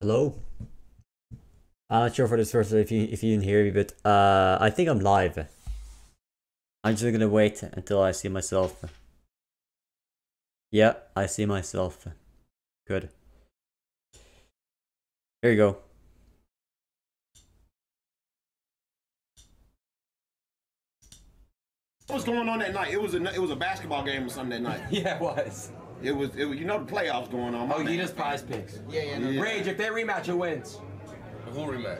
Hello? I'm not sure for this first if you didn't hear me, but I think I'm live. I'm just gonna wait until I see myself. Yeah, I see myself. Good. Here you go. What was going on that night? It was a basketball game or something that night. Yeah, it was. It was you know the playoffs going on. Oh, you just prize picks. Yeah. Rage, if they rematch, who wins? Who rematch?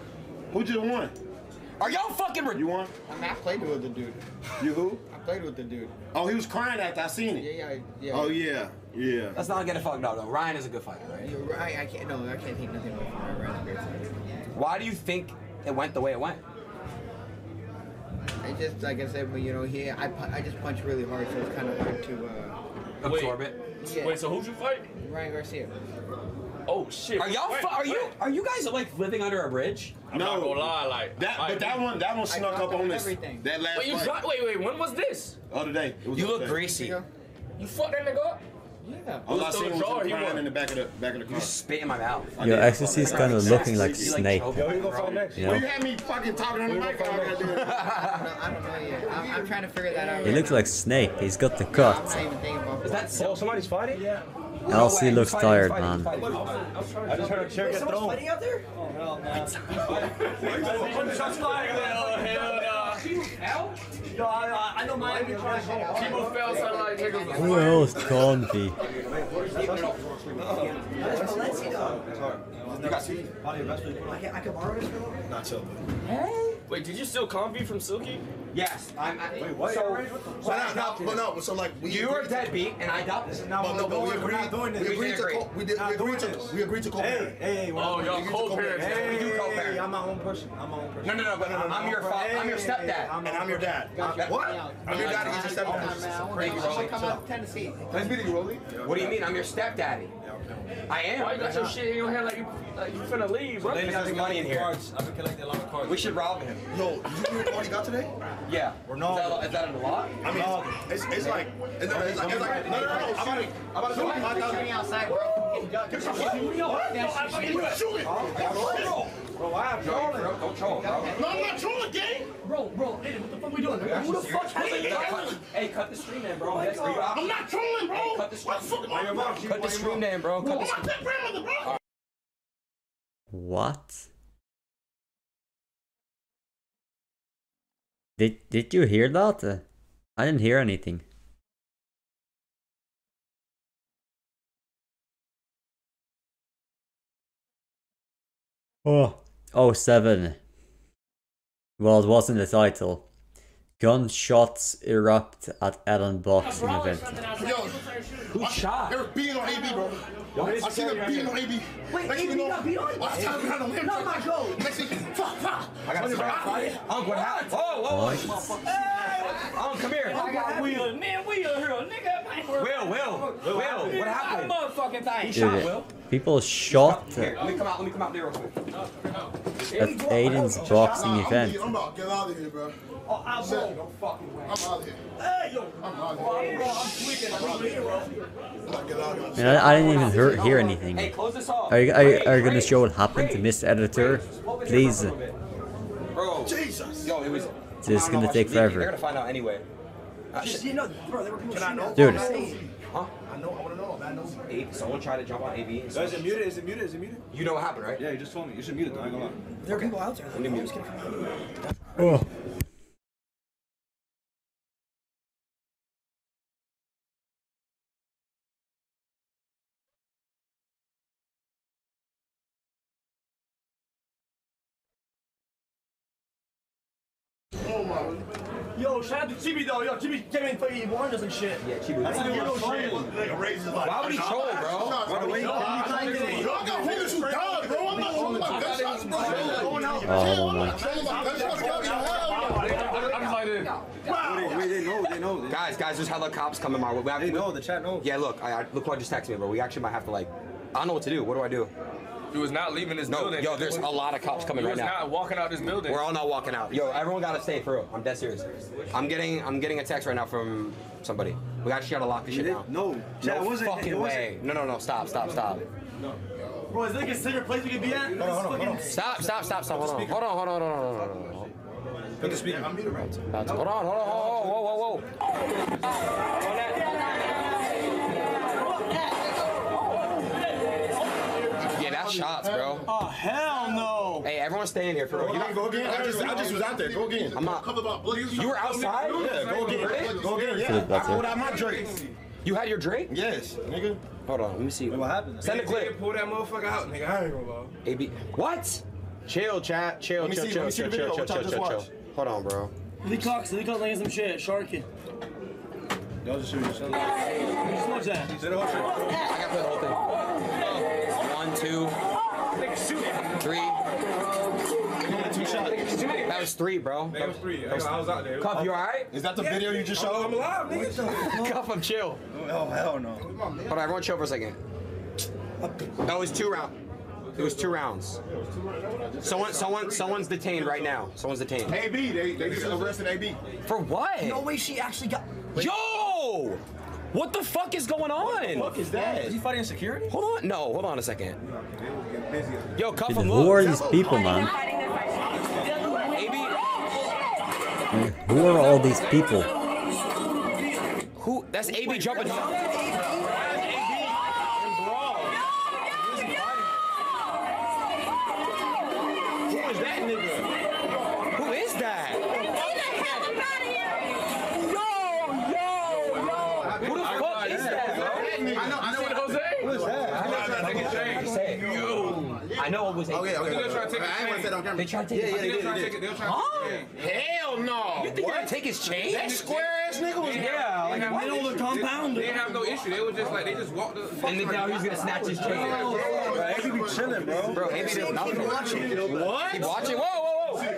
Who just won? Are y'all fucking You won? I mean, I played with the dude. You who? I played with the dude. Oh, he was crying after I seen it. Yeah. Oh yeah. Let's not get a fucked up though. Ryan is a good fighter, right? You're right. I can't take nothing away from Ryan. Why do you think it went the way it went? I just, like I said, but you know, I just punch really hard, so it's kind of hard to Absorb it. Yeah. Wait, so who'd you fight? Ryan Garcia. Oh shit. Are y'all? Are you guys like living under a bridge? I'm not gonna lie, like that one snuck up on us. Everything. That last Wait, fight. wait, when was this? Other day. It was You the other look day. greasy. You fucked that nigga up? Yeah. All I Who's seen the was drawer? him He crying won. in the back of the car. You spit in my mouth. Your xQc is kind of looking like Snake. Well, You you know? had me fucking talking on the mic. All I gotta do. I don't know yet. I'm trying to figure that out. He looks like Snake. He's got the I'm cut. not even thinking about Is that so? Somebody's fighting? Yeah. Elsie looks tired, man. I just heard a chair get thrown. fighting out there? Oh, hell no. Shots fired. Oh, hell no. Yo, I know mine. People fell so like niggas. Who else can't be? You got two. I can borrow this girl? Not so. Wait, did you steal Comfy from Silky? Yes. Wait, what? So like You were deadbeat, and I got this. Now we're not doing this. We agreed to co-parent. Hey, Oh, y'all co-parents. We do co-parent. Hey, I'm my own person. No, but I'm your father. I'm your stepdad. And I'm your dad. What? I'm your dad and he's your stepdad. Crazy, Rolly. Come out to Tennessee. Nice meeting you, Rolly. What do you mean? I'm your stepdaddy. I am. Why you got your shit in your hand like you finna leave, bro? There's nothing money in here. I've been collecting a lot of cards. We should rob him. Yo, you hear what he got today? Yeah. No. Is that a lot? I mean, it's like no. I'm about to shoot him. Shooting outside, bro. Bro, why am trolling? Don't troll, bro. No, I'm not trolling, gang. Bro, hey, what the fuck we doing? Who the fuck has it? Hey, cut the stream in, bro. I'm not trolling, bro. Cut the stream. What the fuck am I Cut the stream in, bro. Cut the I'm stream. not that grandmother, bro. What? Did you hear that? I didn't hear anything. Oh, 07. Well, it wasn't the title. Gunshots erupt at Ellen boxing event. Yo, Who shot? they were beating on AB, bro. I seen them beating on AB. Wait, Next thing AB got beat on? I tell him how to win. Not my goal. Next thing, fuck. I got to Uncle, what happened? Whoa. Uncle, come here. Man, we are here, nigga. Will, what happened? Motherfucking thing. He shot Dude, Will. people shot Here, let me come out there real quick. at Aiden's boxing event. I'm about to get out of here, bro. Oh, I'm No fucking way. I'm out of here. Hey, yo. I'm out of here. I'm tweaking. I'm out here, bro. I'm about to get out of here. Man, I didn't even hear anything. Hey, close this off. Are you gonna show what happened to Mr. Editor? Please. Bro. Jesus. Yo, it was. This is gonna take They're forever. gonna find out anyway. You know, bro, there were people shooting out. Dude. Huh? I want to know. I know. Someone tried to jump on AB. Is it muted? Is it muted? You know what happened, right? Yeah, you just told me. You should mute it, though. I ain't gonna lie. There are people out there. Let me mute. Oh. Yo, shout out to Chibi, though. Yo, Chibi came in for E warners and shit. Yeah, Chibi. That's a little shit. Nigga raised his life. Why would he troll, bro? Yo, I got holding you down, bro. I'm not holding my gunshots, bro. Oh my. I'm trolling my gunshots, bro. They know. Guys, there's hella cops coming my way. They know, the chat knows. Yeah, look, look what just texted me, bro. We actually might have to like, I don't know what to do. What do I do? You was not leaving this No, building. yo, there's a lot of cops coming You right was now. not walking out this building. We're all not walking out. Yo, everyone gotta stay for real. I'm dead serious. I'm getting a text right now from somebody. We actually gotta lock this shit down. No, chat, No wasn't. fucking way. No, stop. No. Bro, is there like a secret place we could be at? Hold on. Stop. Hold on. Put the speaker. Hold on. Whoa. Yeah, that's shots, bro. Oh, hell no. Hey, everyone stay in here for real. You Go again. I just was out there. Go again. I'm not. You were outside? Yeah, go again. Go again. Yeah. I pulled out my Drake. You had your drink? Yes, nigga. Hold on, let me see. What happened? Send a clip. Pull that motherfucker out, nigga. I ain't gonna lie. AB. What? Chill, chat. Chill. Let me see the video, what y'all just watched. Hold on, bro. Lee Cox laying some shit. Sharky. Y'all just shoot yourself. Just watch that. Say the whole shit. I got the whole thing. 1, 2, 3. Only 2 shots. That was 3, bro. That was 3. I was out there. Cuff, you alright? Is that the video you just showed? I'm alive, nigga. Cuff, I'm chill. Oh, hell no. Hold on, everyone chill for a second. No, it was 2 rounds. It was 2 rounds. Someone's detained right now. Someone's detained. AB, they just arrested AB. For what? No way she actually got. Yo! What the fuck is going on? What is that? Is he fighting security? Hold on. No, hold on a second. Yo, Cuff, Dude, I'm who are look. these people, man? AB. Who are all these people? Who? That's AB jumping. Who is that? Who the fuck is that, bro? I know what Jose. Who is that? I know it was. Okay. They'll try to take I ain't want to say that on camera. They tried to take. They'll try to take it. They'll try to take it. Hell no. You think they're gonna take his chain? That square ass nigga was Yeah, like They middle of the compound. They didn't have no issue. They was just like, they just walked the. And then now he's gonna snatch his chain. AB be chilling, bro. Bro, AB does nothing. What? Keep watching. Whoa. Hey.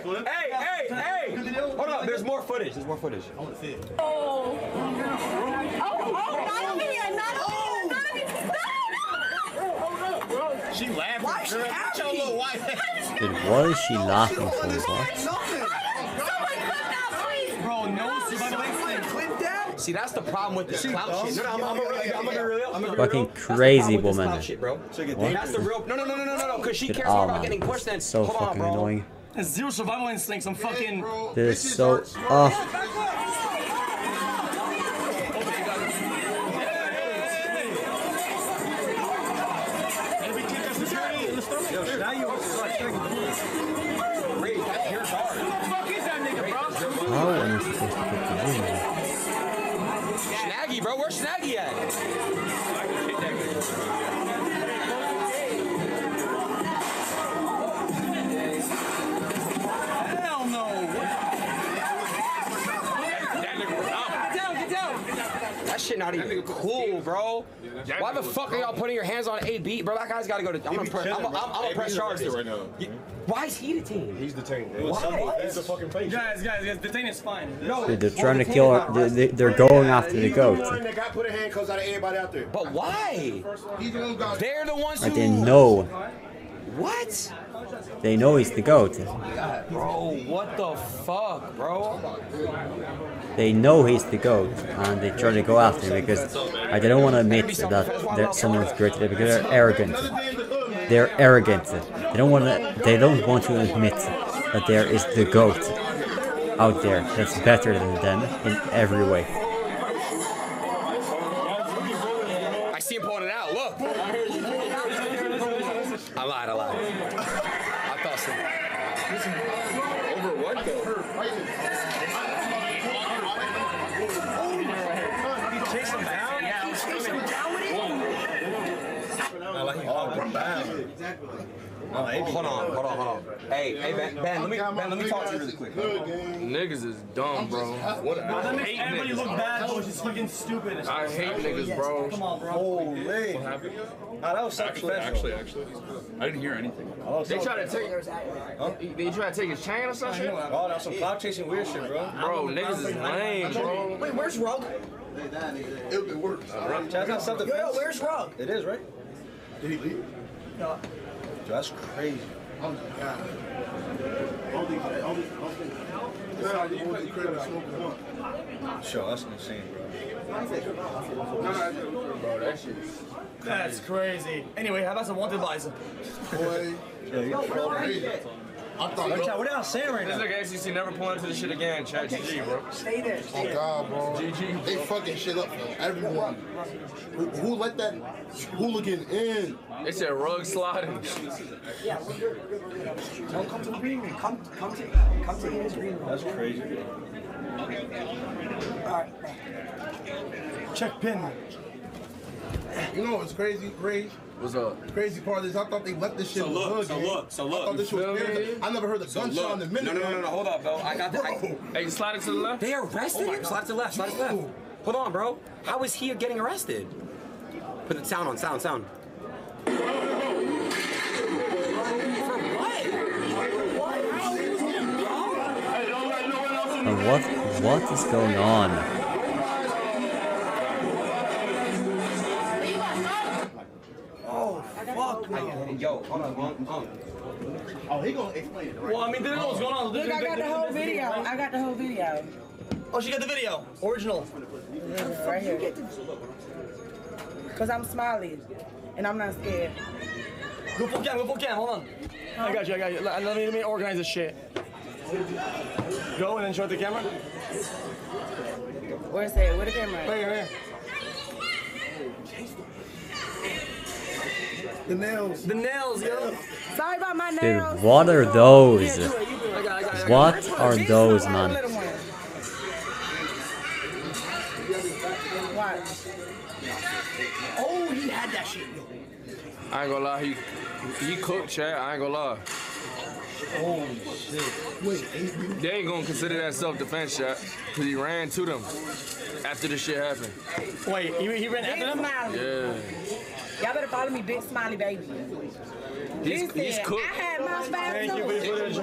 Hold on. There's more footage. Oh, not over here, not over here. She laughing. Why is she happy? Your little white Dude, what is she laughing for? What? Bro, no survival instinct. Clip that? See, that's the problem with this clout shit. No, I'm gonna be real. Fucking crazy woman. That's the problem with this clout shit, bro. What? That's the real. No. Because she Dude, cares more oh, about man, getting pushed than. it's so Hold on, fucking bro. annoying. There's zero survival instincts. I'm fucking. This is so. Now you want to start taking How am I supposed to get the room? Snaggy, bro. Where's Snaggy at? Hell no. Get down. That shit not even cool, bro. Why the fuck are y'all putting your hands on AB, bro? That guy's gotta go to. I'm gonna press charges right now. Why is he detained? He's detained. Why? He's a fucking patient. Guys, detain is fine. No, Dude, they're trying to kill her. They're going after the He's goat. the one that got put in handcuffs out of everybody out there. But why? They're the ones Like who. they know. What? They know he's the goat. Bro, what the fuck, bro? They know he's the goat, and they try to go after him because they don't want to admit that someone's greater because they're arrogant. They're arrogant. They don't want to admit that there is the goat out there that's better than them in every way. I see him pulling it out. Look. I lied. I thought so. Over what though? Hold on. Hey, Ben, let me talk to you really quick. Niggas is dumb, bro. That makes hate everybody niggas. look bad, though. It's just fucking stupid. I hate niggas, bro. Come on, bro. Holy. What happened? That was Actually, I didn't hear anything. They tried to take. They tried to take his chain or some shit. Oh, that's some cloud chasing weird shit, bro. Bro, niggas is lame, bro. Wait, where's Rug? It works. That's not something. Yo, where's Rug? It is, right? Did he leave? No. That's crazy. Sure, that's insane, bro. Bro, that shit is That's crazy. Anyway, how about some wanted buys? Boy. I thought, What y'all saying right This now? nigga xQc never pull into this shit again. Chat GG, bro. Stay there. oh God, bro. They fucking shit up for everyone. Who let that hooligan in? They said rug sliding. Don't come to the green room. Come to Ian's green room. That's crazy. Alright. Check pin. You know what's crazy, Ray? What's up? Crazy part is I thought they left this shit in the hood. So gang. look. I thought this shit was feel me? weird. I never heard a gunshot in the minute. No, hold up, bro. I got the. Hey, slide it to the left. They arrested him? Slide to the left, slide to the left. Hold on, bro. How is he getting arrested? Put the sound on, sound. For what? And what is going on? Yo, hold on. Oh, he gonna explain it, right? Well, I mean, this is what's going on. Look, I got the whole video. I got the whole video. Oh, she got the video. Original. Right here. Because I'm Smiley. And I'm not scared. Go full cam. Hold on. I got you. Let me organize this shit. Go and then show it the camera. Where's it? Where the camera? Right here. The nails. The nails, yo. Sorry about my nails. Dude, what are those? I got it. What are those, man? Watch. Oh, he had that shit. I ain't gonna lie, he cooked, chat. I ain't gonna lie. Oh shit. Wait, They ain't gonna consider that self-defense shot, cause he ran to them after the shit happened. Wait, he ran Big after them? Smiley. Yeah. Y'all better follow me, Big Smiley, baby. He's Listen, cooked. I had my five Thank you, too. big footage.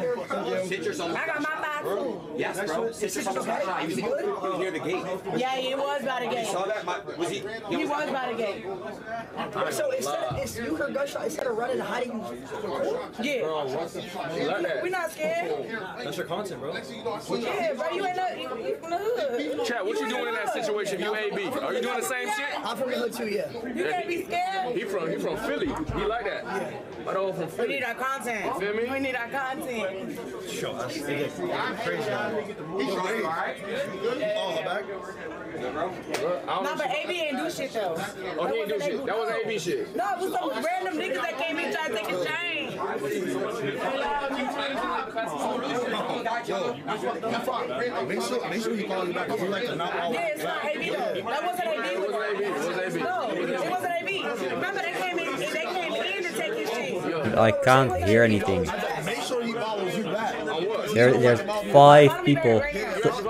Sit yourself. I got my five too. Yes, bro. Sit yourself. He was near the gate. Yeah, he was by the gate. Saw that? Was he? He was by the gate. So instead, you heard gunshot, instead of running and hiding, Yeah. Like that. We not scared. That's your content, bro. Yeah, bro, you ain't you from the hood. Chat, what you doing in that situation? You AB? Are you doing the same shit? I'm from the hood too, yeah. You can't be scared. He from Philly. He like that. I know from We Philly. need our content. Feel me? We need our content. Sure, that's crazy. he's alright. Oh, back. I No, don't but AB ain't do shit though. Oh, he ain't do shit. That was AB shit. No, it was some random niggas that came in trying to take his chain. Make sure he calls you back. Cause he like to knock all Yeah, it's not AB though. That wasn't AB. It was AB. It was AB. No, it wasn't AB. Remember they came in to take his shit. Dude, I can't hear anything. Make sure he follows you back. There's 5 people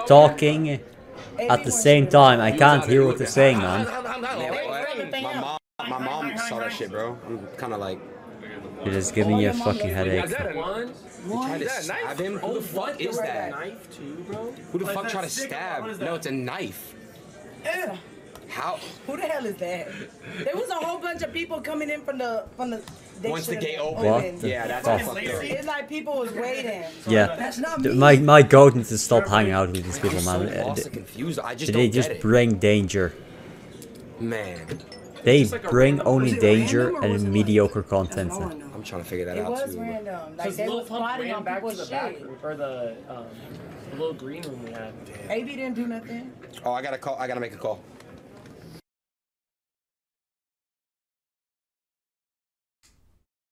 talking at the same time. I can't hear what they're saying, man. My mom saw that shit, bro. I'm kind of like. You're just giving me a fucking headache. Is that a one? Trying to stab him? Who the fuck is that? Knife too, bro. Who the fuck tried to stab? No, it's a knife. Yeah. How? Who the hell is that? There was a whole bunch of people coming in from the. Once the gate opened. What the Yeah, that's fuck? fucked up. It's like people was waiting. Yeah, That's not Dude, me. my goat needs to stop hanging out with these people, I'm man. so lost and confused. I just They don't get just it. bring danger. Man, They bring only danger and mediocre content. I'm trying to figure that It out was too. random. Like they was plotting on people's shit. or the little green room we had. AB didn't do nothing. Oh, I gotta call. I gotta make a call.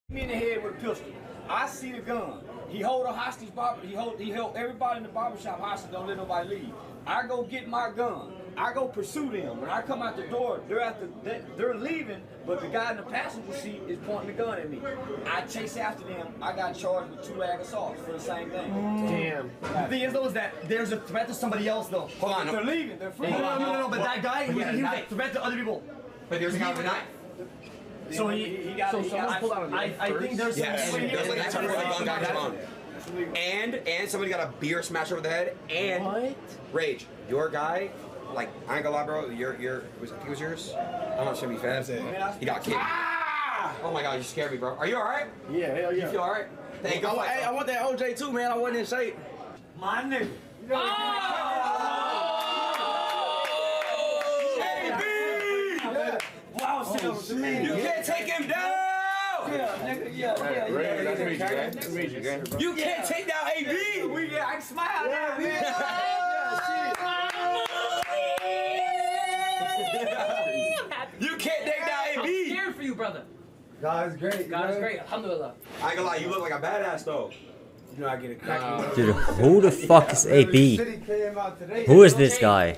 Me in the head with a pistol. I see the gun. He hold a hostage. He held everybody in the barbershop hostage. Don't let nobody leave. I go get my gun. I go pursue them. When I come out the door, they're leaving, but the guy in the passenger seat is pointing the gun at me. I chase after them. I got charged with 2 ag assaults for the same thing. Damn. The thing is though is that there's a threat to somebody else though. Hold on. They're leaving. They're free. No. But that guy, he was a threat to other people. But there's a guy with a knife. So he got. So someone pulled out a knife I think there's some. Yes. There's like a time where the gun got him on. And somebody got a beer smashed over the head. And What? Rage, your guy, like I ain't gonna lie, bro. I think it was yours. I'm not sure be fast. He got kicked. Oh my god, you scared me, bro. Are you alright? Yeah, hell You yeah. feel alright? Thank you. Hey, I want that OJ too, man. I wasn't in shape. My nigga. Wow, You can't take him down. You can't take down AB. I can smile now, man. You can't take down AB. I'm scared for you, brother. God is great. God is great. Alhamdulillah. I ain't gonna lie, you look like a badass though. You know I get a crack. Dude, who the fuck is AB? Who is this guy?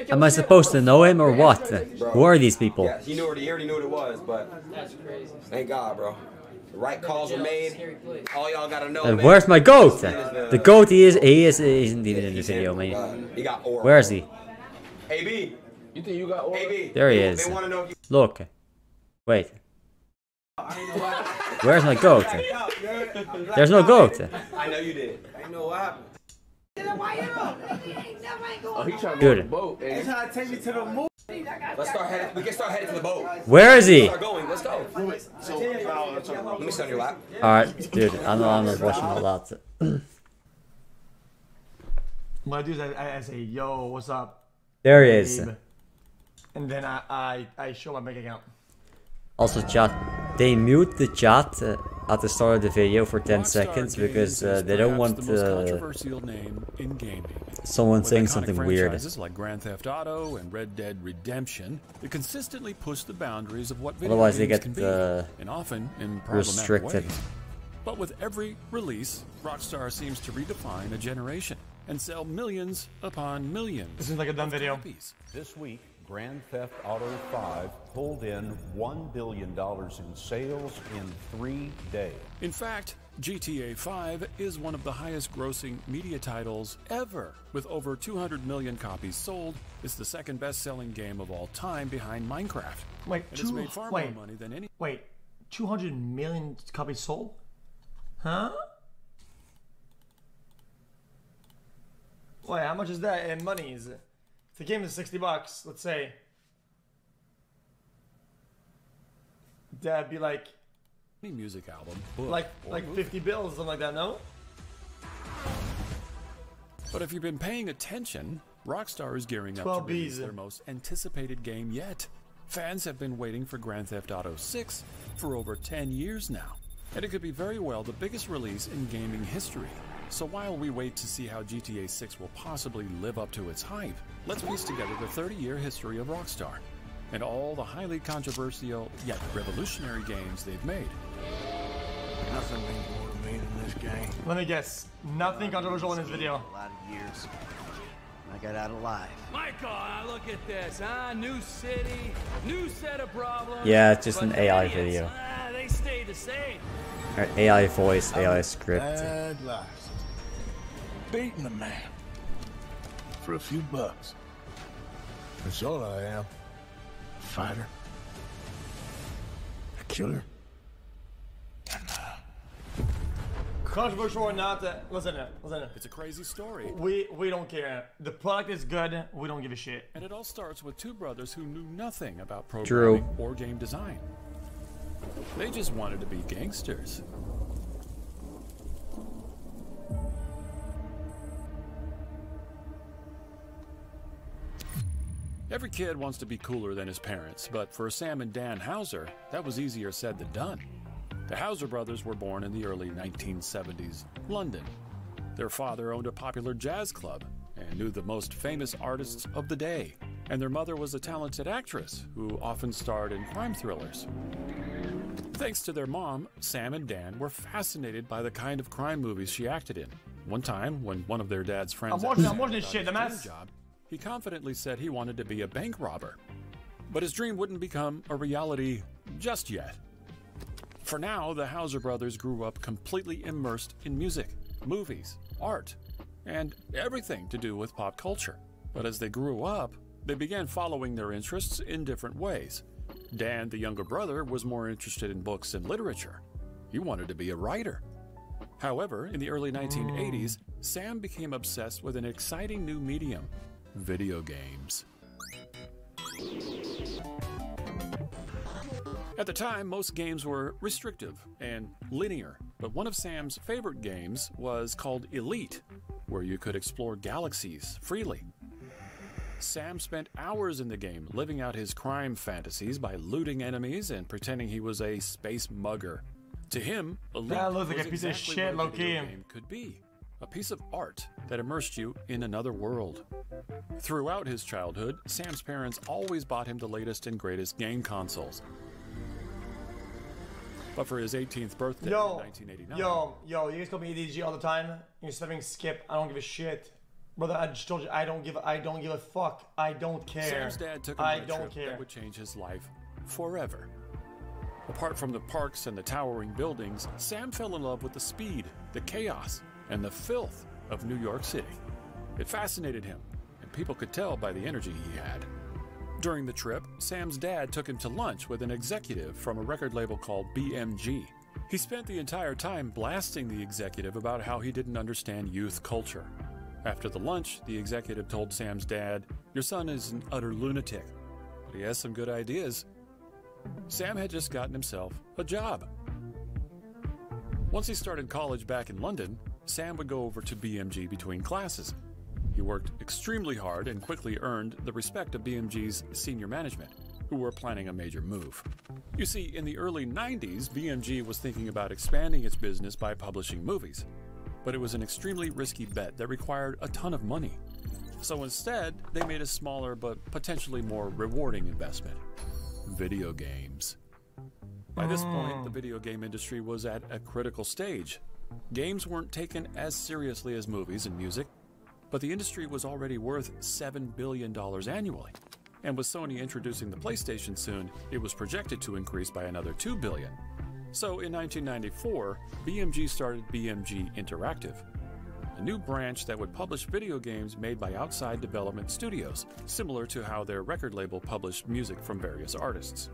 Am I supposed to know him or what? Who are these people? Yeah, he already knew what it was, but That's crazy. thank God, bro. The right calls were made. All y'all gotta know. And man, where's my goat? The goat isn't even in the video, man. He got aura. Where is he? AB. You think you got aura? AB. There he They is. wanna know if you. Look. Wait. Where's my goat? There's no goat. I know you did. I know what happened. Oh, he trying to Dude. go to the boat. They trying to take me to the moon. Let's start heading. We can start heading to the boat. Where is he? Start going. Let's go. Let me sit on your lap. Alright, dude, I'm not watching all that. What I do is I say, yo, what's up? There he is. babe? And then I show my bank account. Also, chat, they mute the chat at the start of the video for 10 seconds because they don't want controversial name in gaming. someone With saying iconic something weird. franchises like Grand Theft Auto and Red Dead Redemption, they consistently push the boundaries of what video Otherwise they games get can be, and often in problematic restricted. ways. But with every release, Rockstar seems to redefine a generation and sell millions upon millions. This seems like a dumb video. Copies. This week, Grand Theft Auto 5 pulled in $1 billion in sales in 3 days. In fact, GTA 5 is one of the highest grossing media titles ever. With over 200 million copies sold, it's the second best-selling game of all time behind Minecraft. Wait, And it's made far more money than any... Wait, 200 million copies sold? Huh? Wait, how much is that in money? Is it? If the game is $60, let's say. That'd be like music album, book, like or movie. 50 bills, something like that, no? But if you've been paying attention, Rockstar is gearing up 12 to release Bs. their most anticipated game yet. Fans have been waiting for Grand Theft Auto 6 for over 10 years now, and it could be very well the biggest release in gaming history. So while we wait to see how GTA 6 will possibly live up to its hype, let's piece together the 30-year history of Rockstar and all the highly controversial yet revolutionary games they've made. Nothing means more to me than this game. Let me guess. Nothing controversial in this video. A lot of years. I got out alive. Michael, look at this, huh? New city, new set of problems. Yeah, it's just an But AI idiots, video. They stay the same. Or AI voice, AI script. At last. Beating a man. For a few bucks. That's all I am. A fighter. A killer. Controversial or not, listen. It's a crazy story. We don't care. The product is good. We don't give a shit. And it all starts with two brothers who knew nothing about True. programming or game design. They just wanted to be gangsters. Every kid wants to be cooler than his parents, but for Sam and Dan Hauser, that was easier said than done. The Hauser brothers were born in the early 1970s, London. Their father owned a popular jazz club and knew the most famous artists of the day, and their mother was a talented actress who often starred in crime thrillers. Thanks to their mom, Sam and Dan were fascinated by the kind of crime movies she acted in. One time, when one of their dad's friends I'm watching this shit, the mess. job, he confidently said he wanted to be a bank robber. But his dream wouldn't become a reality just yet. For now, the Hauser brothers grew up completely immersed in music, movies, art, and everything to do with pop culture. But as they grew up, they began following their interests in different ways. Dan, the younger brother, was more interested in books and literature. He wanted to be a writer. However, in the early 1980s, Sam became obsessed with an exciting new medium: video games. At the time, most games were restrictive and linear, but one of Sam's favorite games was called Elite, where you could explore galaxies freely. Sam spent hours in the game living out his crime fantasies by looting enemies and pretending he was a space mugger. To him, Elite that looks like was a piece of exactly shit, what a low-key. video game could be. A piece of art that immersed you in another world. Throughout his childhood, Sam's parents always bought him the latest and greatest game consoles. But for his 18th birthday in 1989... Yo, you guys call me EDG all the time. You're spamming skip. I don't give a shit. Brother, I just told you, I don't give a fuck. I don't care. Sam's dad took him on a trip that would change his life forever. Apart from the parks and the towering buildings, Sam fell in love with the speed, the chaos, and the filth of New York City. It fascinated him, and people could tell by the energy he had. During the trip, Sam's dad took him to lunch with an executive from a record label called BMG. He spent the entire time blasting the executive about how he didn't understand youth culture. After the lunch, the executive told Sam's dad, "Your son is an utter lunatic, but he has some good ideas." Sam had just gotten himself a job. Once he started college back in London, Sam would go over to BMG between classes. He worked extremely hard and quickly earned the respect of BMG's senior management, who were planning a major move. You see, in the early 90s, BMG was thinking about expanding its business by publishing movies, but it was an extremely risky bet that required a ton of money. So instead, they made a smaller but potentially more rewarding investment: video games. By this point, the video game industry was at a critical stage. Games weren't taken as seriously as movies and music, but the industry was already worth $7 billion annually. And with Sony introducing the PlayStation soon, it was projected to increase by another $2 billion. So in 1994, BMG started BMG Interactive, a new branch that would publish video games made by outside development studios, similar to how their record label published music from various artists.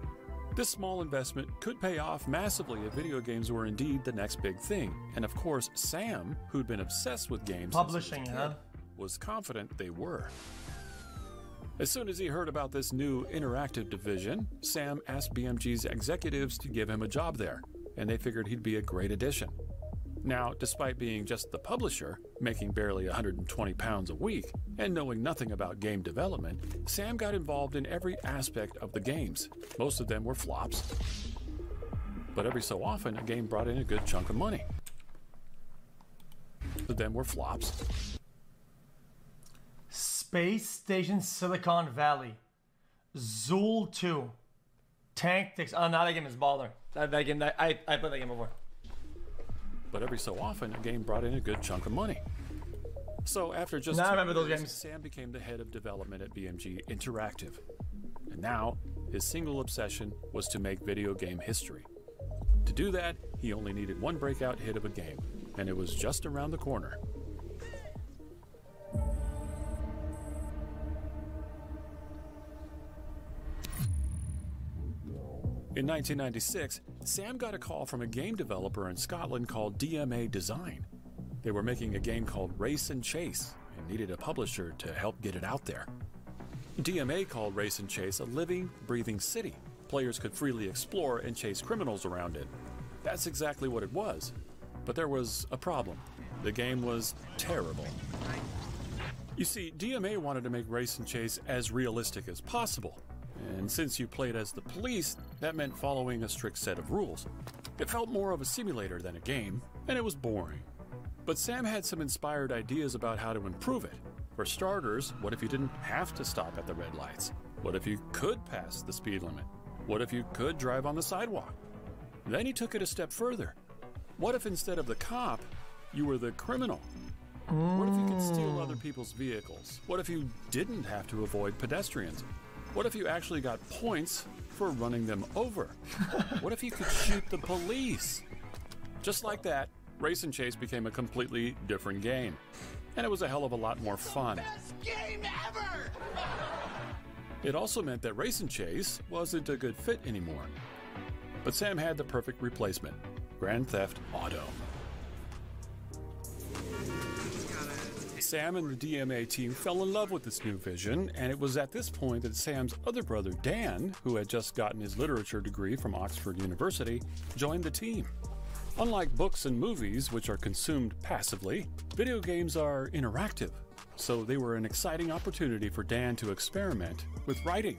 This small investment could pay off massively if video games were indeed the next big thing, and of course Sam, who'd been obsessed with games publishing, since he was a kid, was confident they were. As soon as he heard about this new interactive division, Sam asked BMG's executives to give him a job there, and they figured he'd be a great addition. Now, despite being just the publisher, making barely £120 a week, and knowing nothing about game development, Sam got involved in every aspect of the games. Most of them were flops, but every so often a game brought in a good chunk of money. But them were flops. Space Station Silicon Valley. Zool 2. Tactics. Oh, no, that game is baller. That game, I played that game before. But every so often, a game brought in a good chunk of money. So after just I remember 2 those years, games. Sam became the head of development at BMG Interactive. And now, his single obsession was to make video game history. To do that, he only needed one breakout hit of a game, and it was just around the corner. In 1996, Sam got a call from a game developer in Scotland called DMA Design. They were making a game called Race and Chase and needed a publisher to help get it out there. DMA called Race and Chase a living, breathing city. Players could freely explore and chase criminals around it. That's exactly what it was. But there was a problem. The game was terrible. You see, DMA wanted to make Race and Chase as realistic as possible. And since you played as the police, that meant following a strict set of rules. It felt more of a simulator than a game, and it was boring. But Sam had some inspired ideas about how to improve it. For starters, what if you didn't have to stop at the red lights? What if you could pass the speed limit? What if you could drive on the sidewalk? Then he took it a step further. What if instead of the cop, you were the criminal? What if you could steal other people's vehicles? What if you didn't have to avoid pedestrians? What if you actually got points for running them over? What if you could shoot the police? Just like that, Race and Chase became a completely different game. And it was a hell of a lot more fun. Best game ever! It also meant that Race and Chase wasn't a good fit anymore. But Sam had the perfect replacement: Grand Theft Auto. Sam and the DMA team fell in love with this new vision, and it was at this point that Sam's other brother, Dan, who had just gotten his literature degree from Oxford University, joined the team. Unlike books and movies, which are consumed passively, video games are interactive. so they were an exciting opportunity for Dan to experiment with writing.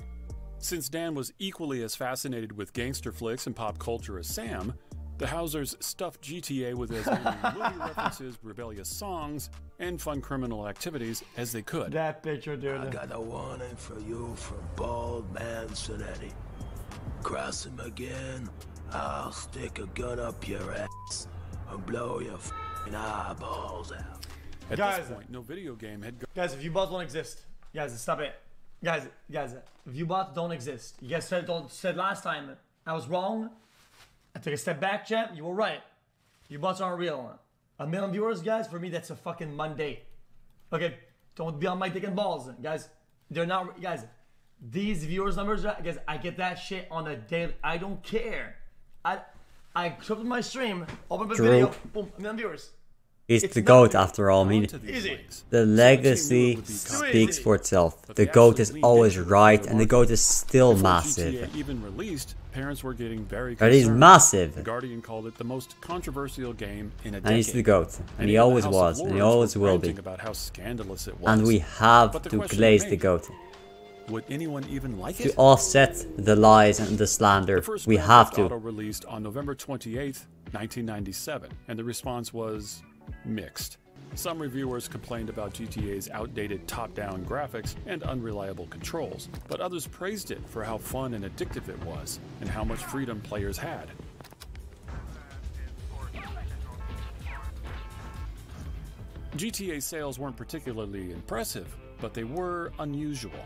Since Dan was equally as fascinated with gangster flicks and pop culture as Sam, the Housers stuffed GTA with as many movie references, rebellious songs, and fun criminal activities as they could. That picture, dude. I got a warning for you from Bald Man Cinetti. Cross him again, I'll stick a gun up your ass and blow your f***ing eyeballs out. At Guys, this point, no video game had... Guys, if U-bots don't exist. Guys, stop it. Guys, if U-bots don't exist. You guys said last time I was wrong. I took a step back, champ. You were right. U-bots aren't real. 1 million viewers, guys, for me, that's a fucking Monday. Okay, don't be on my dick and balls, guys. They're not, guys. These viewers numbers, guys, I get that shit on a daily. I don't care. I tripled my stream, open up a video, boom, 1 million viewers. It's the GOAT after all. I mean, the legacy speaks for itself. The GOAT is always right, and the GOAT is still massive. GTA even released, parents were getting very But he's concerned. massive. The Guardian called it the most controversial game in a decade. And he's the GOAT. And he even the always House of was, and he Lords always were will be. ranting about how scandalous it was. And we have But the to question glaze the remained, GOAT. Would anyone even like To it? offset the lies and the slander, The first we Grand have Theft Auto to. released on November 28th, 1997, and the response was mixed. Some reviewers complained about GTA's outdated top-down graphics and unreliable controls, but others praised it for how fun and addictive it was, and how much freedom players had. GTA sales weren't particularly impressive, but they were unusual.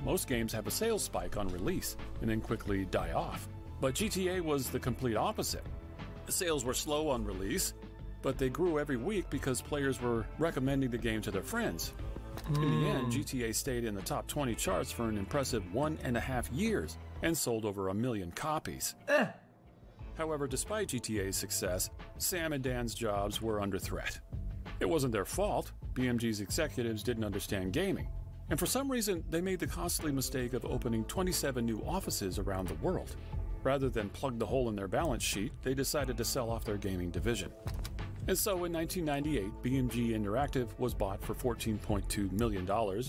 Most games have a sales spike on release and then quickly die off, but GTA was the complete opposite. The sales were slow on release, but they grew every week because players were recommending the game to their friends. In the end, GTA stayed in the top 20 charts for an impressive 1.5 years and sold over 1 million copies. However, despite GTA's success, Sam and Dan's jobs were under threat. It wasn't their fault. BMG's executives didn't understand gaming. And for some reason, they made the costly mistake of opening 27 new offices around the world. Rather than plug the hole in their balance sheet, they decided to sell off their gaming division. And so in 1998, BMG Interactive was bought for $14.2 million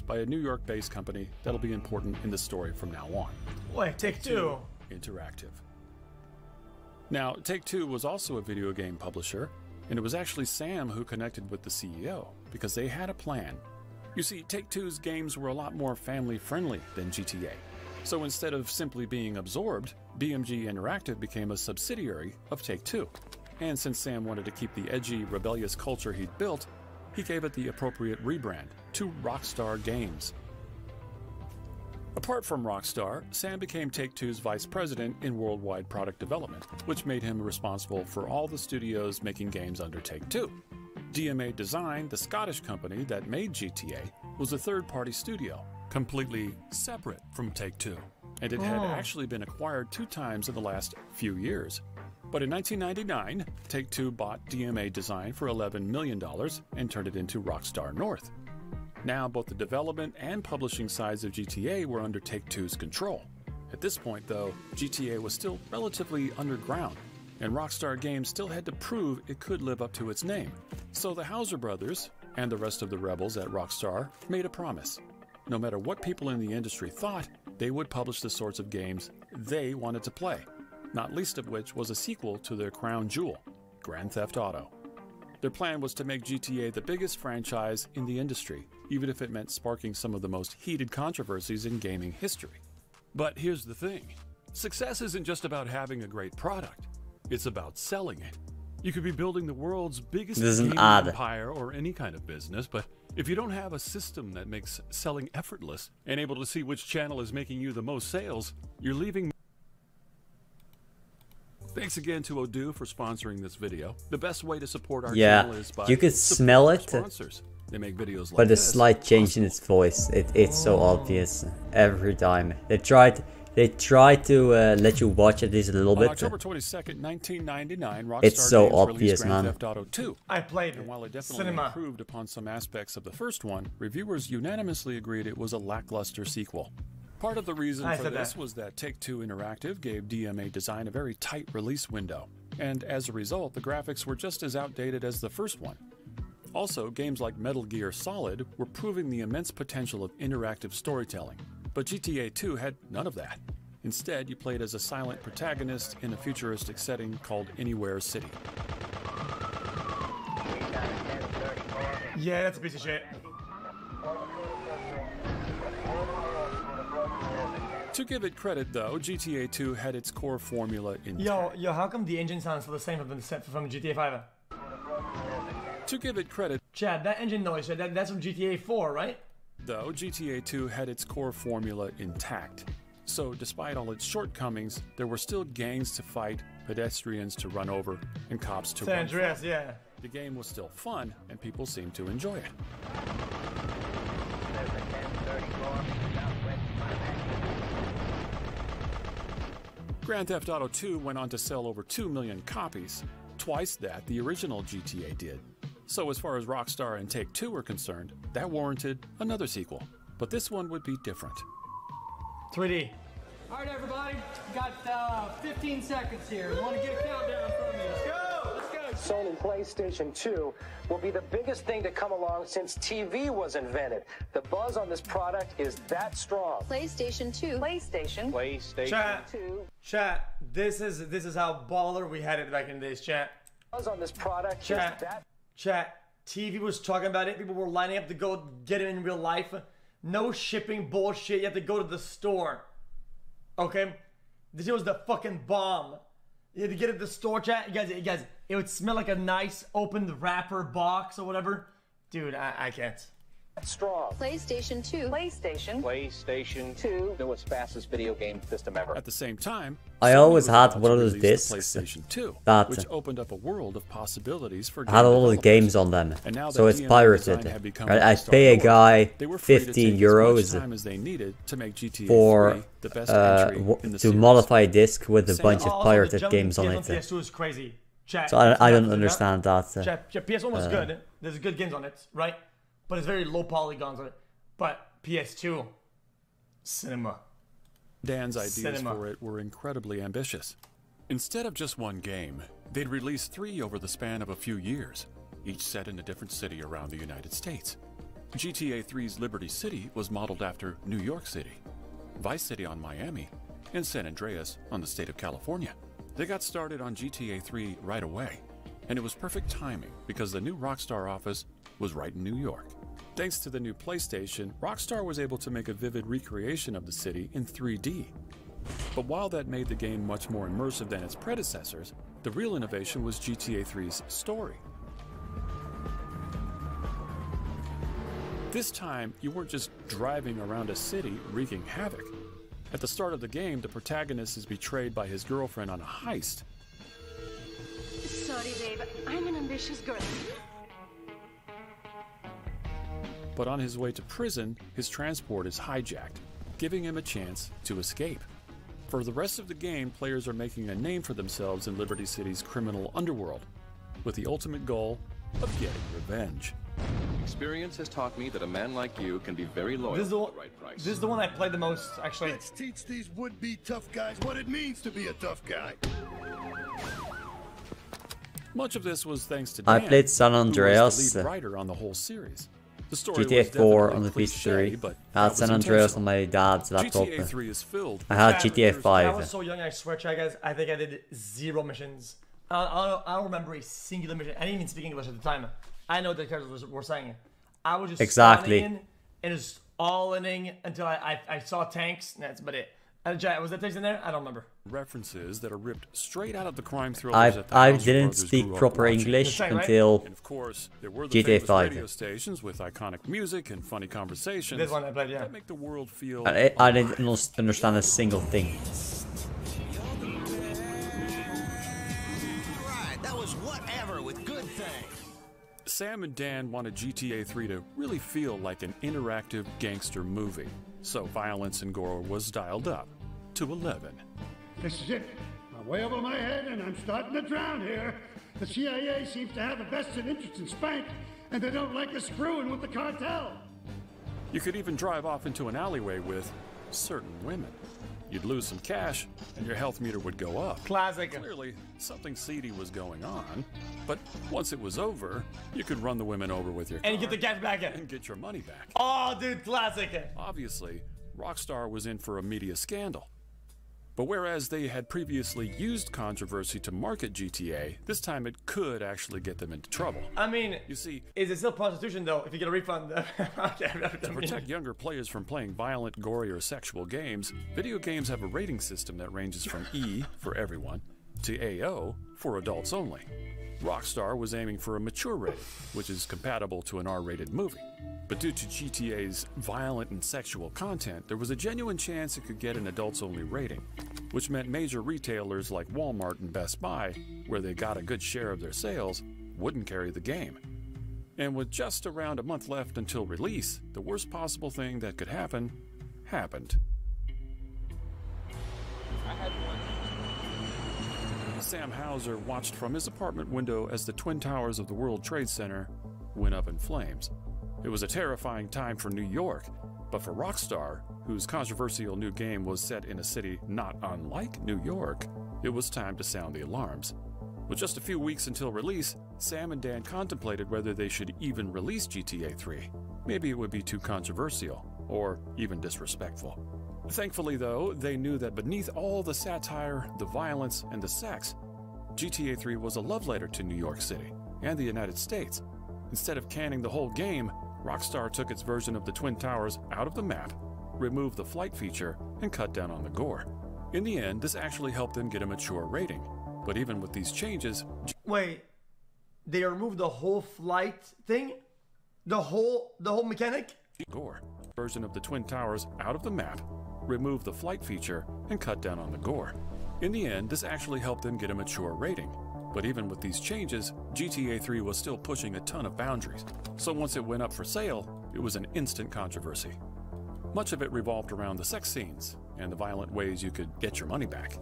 by a New York-based company that'll be important in the story from now on. Wait, Take-Two. Interactive. Now, Take-Two was also a video game publisher, and it was actually Sam who connected with the CEO, because they had a plan. You see, Take-Two's games were a lot more family-friendly than GTA. So instead of simply being absorbed, BMG Interactive became a subsidiary of Take-Two. And since Sam wanted to keep the edgy, rebellious culture he'd built, he gave it the appropriate rebrand to Rockstar Games. Apart from Rockstar, Sam became Take-Two's vice president in worldwide product development, which made him responsible for all the studios making games under Take-Two. DMA Design, the Scottish company that made GTA, was a third-party studio, completely separate from Take-Two, and it had actually been acquired 2 times in the last few years. But in 1999, Take-Two bought DMA Design for $11 million and turned it into Rockstar North. Now, both the development and publishing sides of GTA were under Take-Two's control. At this point, though, GTA was still relatively underground, and Rockstar Games still had to prove it could live up to its name. So the Houser brothers, and the rest of the rebels at Rockstar, made a promise. No matter what people in the industry thought, they would publish the sorts of games they wanted to play, not least of which was a sequel to their crown jewel, Grand Theft Auto. Their plan was to make GTA the biggest franchise in the industry, even if it meant sparking some of the most heated controversies in gaming history. But here's the thing. Success isn't just about having a great product. It's about selling it. You could be building the world's biggest gaming empire or any kind of business, but if you don't have a system that makes selling effortless and able to see which channel is making you the most sales, you're leaving. Thanks again to Odoo for sponsoring this video. The best way to support our channel is by you could smell it sponsors. They make videos like by the this. slight change in its voice. It's so obvious every time. They try to let you watch at least a little On bit. October 22nd, 1999, Rockstar It's so Games obvious, released Grand man. Theft Auto 2. I played And while it definitely cinema. improved upon some aspects of the first one, reviewers unanimously agreed it was a lackluster sequel. Part of the reason I for said this that. was that Take-Two Interactive gave DMA Design a very tight release window, and as a result, the graphics were just as outdated as the first one. Also, games like Metal Gear Solid were proving the immense potential of interactive storytelling, but GTA 2 had none of that. Instead, you played as a silent protagonist in a futuristic setting called Anywhere City. Yeah, that's a piece of shit. To give it credit, though, GTA 2 had its core formula intact. Yo, how come the engine sounds the same from GTA 5? To give it credit, Chad, that engine noise, that's from GTA 4, right? Though GTA 2 had its core formula intact. So, despite all its shortcomings, there were still gangs to fight, pedestrians to run over, and cops to San run Andreas, from. yeah. The game was still fun, and people seemed to enjoy it. Grand Theft Auto 2 went on to sell over 2 million copies, twice that the original GTA did. So as far as Rockstar and Take-Two were concerned, that warranted another sequel. But this one would be different. 3D. All right, everybody, got 15 seconds here. You want to get a countdown from me? Let's go! Let's go! Sony PlayStation 2 will be the biggest thing to come along since TV was invented. The buzz on this product is that strong. PlayStation 2. PlayStation 2. Chat, this is how baller we had it back in the days, chat. Buzz on this product is that. Chat, TV was talking about it. People were lining up to go get it in real life. No shipping bullshit. You have to go to the store. Okay? This was the fucking bomb. You had to get it at the store, chat. You guys, it would smell like a nice opened wrapper box or whatever. Dude, I can't. Strong. PlayStation 2. PlayStation 2. Newest, fastest video game system ever. At the same time, I always had one of those release the discs PlayStation 2, that which opened up a world of possibilities for had all the developers. games on them, And now so that it's DMO pirated. design had become Right? I Rockstar pay a North, guy they were free to 15 take euros as much time as they needed to make GTA for 3 the best entry in the to series. modify a disc with a bunch of Also, pirated the jumping games on games it. PS2 is crazy. Chat, So I don't understand that. Chat, PS1 was good. There's good games on it, right? But it's very low polygons on it. But PS2, cinema. Dan's ideas Cinema. for it were incredibly ambitious. Instead of just one game, they'd release 3 over the span of a few years, each set in a different city around the United States. GTA 3's Liberty City was modeled after New York City, Vice City on Miami, and San Andreas on the state of California. They got started on GTA 3 right away, and it was perfect timing because the new Rockstar office was right in New York. Thanks to the new PlayStation, Rockstar was able to make a vivid recreation of the city in 3D. But while that made the game much more immersive than its predecessors, the real innovation was GTA 3's story. This time, you weren't just driving around a city wreaking havoc. At the start of the game, the protagonist is betrayed by his girlfriend on a heist. Sorry, babe. I'm an ambitious girl. But on his way to prison, his transport is hijacked, giving him a chance to escape. For the rest of the game, players are making a name for themselves in Liberty City's criminal underworld, with the ultimate goal of getting revenge. Experience has taught me that a man like you can be very loyal This is the at one, the right price. this is the one I played the most, actually. Let's teach these would-be tough guys what it means to be a tough guy. Much of this was thanks to I Dan, played San who was Andreas, the lead writer on the whole series. The story GTA was 4 definitely on the cliché, PS3. but I had that San was Andreas on intentional. my dad's laptop. GTA 3 is filled I had with GTA characters- I 5. was so young, I swear, chat guys, I think I did 0 missions. I don't remember a singular mission. I didn't even speak English at the time. I know what the characters were saying. I was just Exactly. spawning in and just all-inning until I saw tanks, and that's about it. And chat, was that text in there? I don't remember. References that are ripped straight out of the crime thrillers that the I Hauser didn't brothers speak grew up proper watching. English Right? until And of course, there were the GTA famous 5. radio stations with iconic music and funny conversations This one I played, yeah. that make the world feel I didn't understand a single thing. Right, that was whatever with good things. Sam and Dan wanted GTA 3 to really feel like an interactive gangster movie, so violence and gore was dialed up to 11. This is it. I'm way over my head and I'm starting to drown here. The CIA seems to have a vested interest in Spank, and they don't like us screwing with the cartel. You could even drive off into an alleyway with certain women. You'd lose some cash, and your health meter would go up. Classic. Clearly, something seedy was going on, but once it was over, you could run the women over with your car. And you get the cash back in. And get your money back. Oh, dude, classic. Obviously, Rockstar was in for a media scandal. But whereas they had previously used controversy to market GTA, this time it could actually get them into trouble. I mean, you see, is it still prostitution though if you get a refund? To protect younger players from playing violent, gory, or sexual games, video games have a rating system that ranges from E for everyone to AO for adults only. Rockstar was aiming for a mature rating, which is compatible to an R-rated movie. But due to GTA's violent and sexual content, there was a genuine chance it could get an adults-only rating, which meant major retailers like Walmart and Best Buy, where they got a good share of their sales, wouldn't carry the game. And with just around a month left until release, the worst possible thing that could happen, happened. Sam Hauser watched from his apartment window as the Twin Towers of the World Trade Center went up in flames. It was a terrifying time for New York, but for Rockstar, whose controversial new game was set in a city not unlike New York, it was time to sound the alarms. With just a few weeks until release, Sam and Dan contemplated whether they should even release GTA 3. Maybe it would be too controversial, or even disrespectful. Thankfully, though, they knew that beneath all the satire, the violence, and the sex, GTA 3 was a love letter to New York City and the United States. Instead of canning the whole game, Rockstar took its version of the Twin Towers out of the map, removed the flight feature, and cut down on the gore. In the end, this actually helped them get a mature rating. But even with these changes... Wait, they removed the whole flight thing? The whole mechanic? Gore. Version of the Twin Towers out of the map, removed the flight feature, and cut down on the gore. In the end, this actually helped them get a mature rating. But even with these changes, GTA 3 was still pushing a ton of boundaries. So once it went up for sale, it was an instant controversy. Much of it revolved around the sex scenes and the violent ways you could get your money back.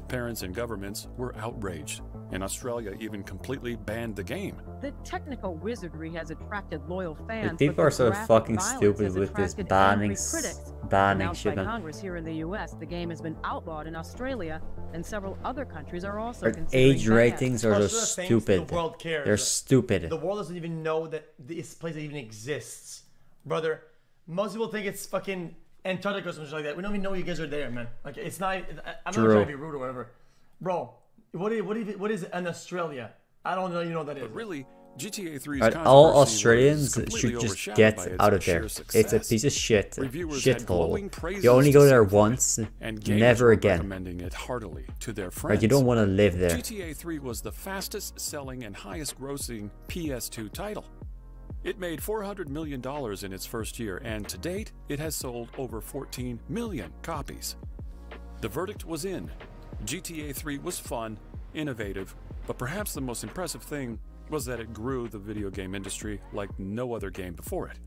Parents and governments were outraged, and Australia even completely banned the game. The technical wizardry has attracted loyal fans. Like, people are so fucking stupid with this banning shit. By Congress here in the U.S., the game has been outlawed in Australia, and several other countries are also Like, considering age ratings are just stupid. The world cares. They're stupid. The world doesn't even know that this place even exists, brother. Most people think it's fucking Antarctica or something like that. We don't even know you guys are there, man. Like, it's not. I'm not trying to be rude or whatever, bro. What is an Australia? I don't know. You know what that is. But really, GTA 3's all Australians should just get out of there. It's a piece of shit, shithole. You only go there once, never again. Recommending it heartily to their friends. Like, you don't want to live there. GTA 3 was the fastest selling and highest grossing PS2 title. It made $400 million in its first year, and to date, it has sold over 14 million copies. The verdict was in. GTA 3 was fun, innovative, but perhaps the most impressive thing was that it grew the video game industry like no other game before it.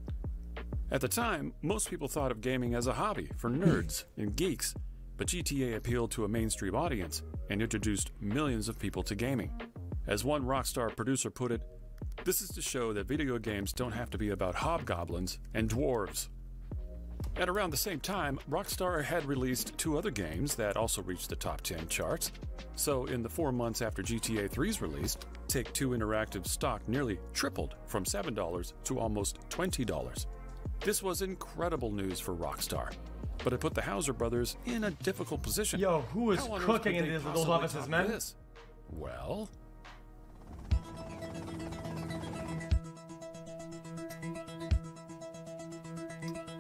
At the time, most people thought of gaming as a hobby for nerds and geeks, but GTA appealed to a mainstream audience and introduced millions of people to gaming. As one Rockstar producer put it, "This is to show that video games don't have to be about hobgoblins and dwarves." At around the same time, Rockstar had released 2 other games that also reached the top 10 charts. So in the 4 months after GTA 3's release, Take-Two Interactive stock nearly tripled from $7 to almost $20. This was incredible news for Rockstar, but it put the Hauser brothers in a difficult position. Yo, who is cooking in those offices, man? This? Well...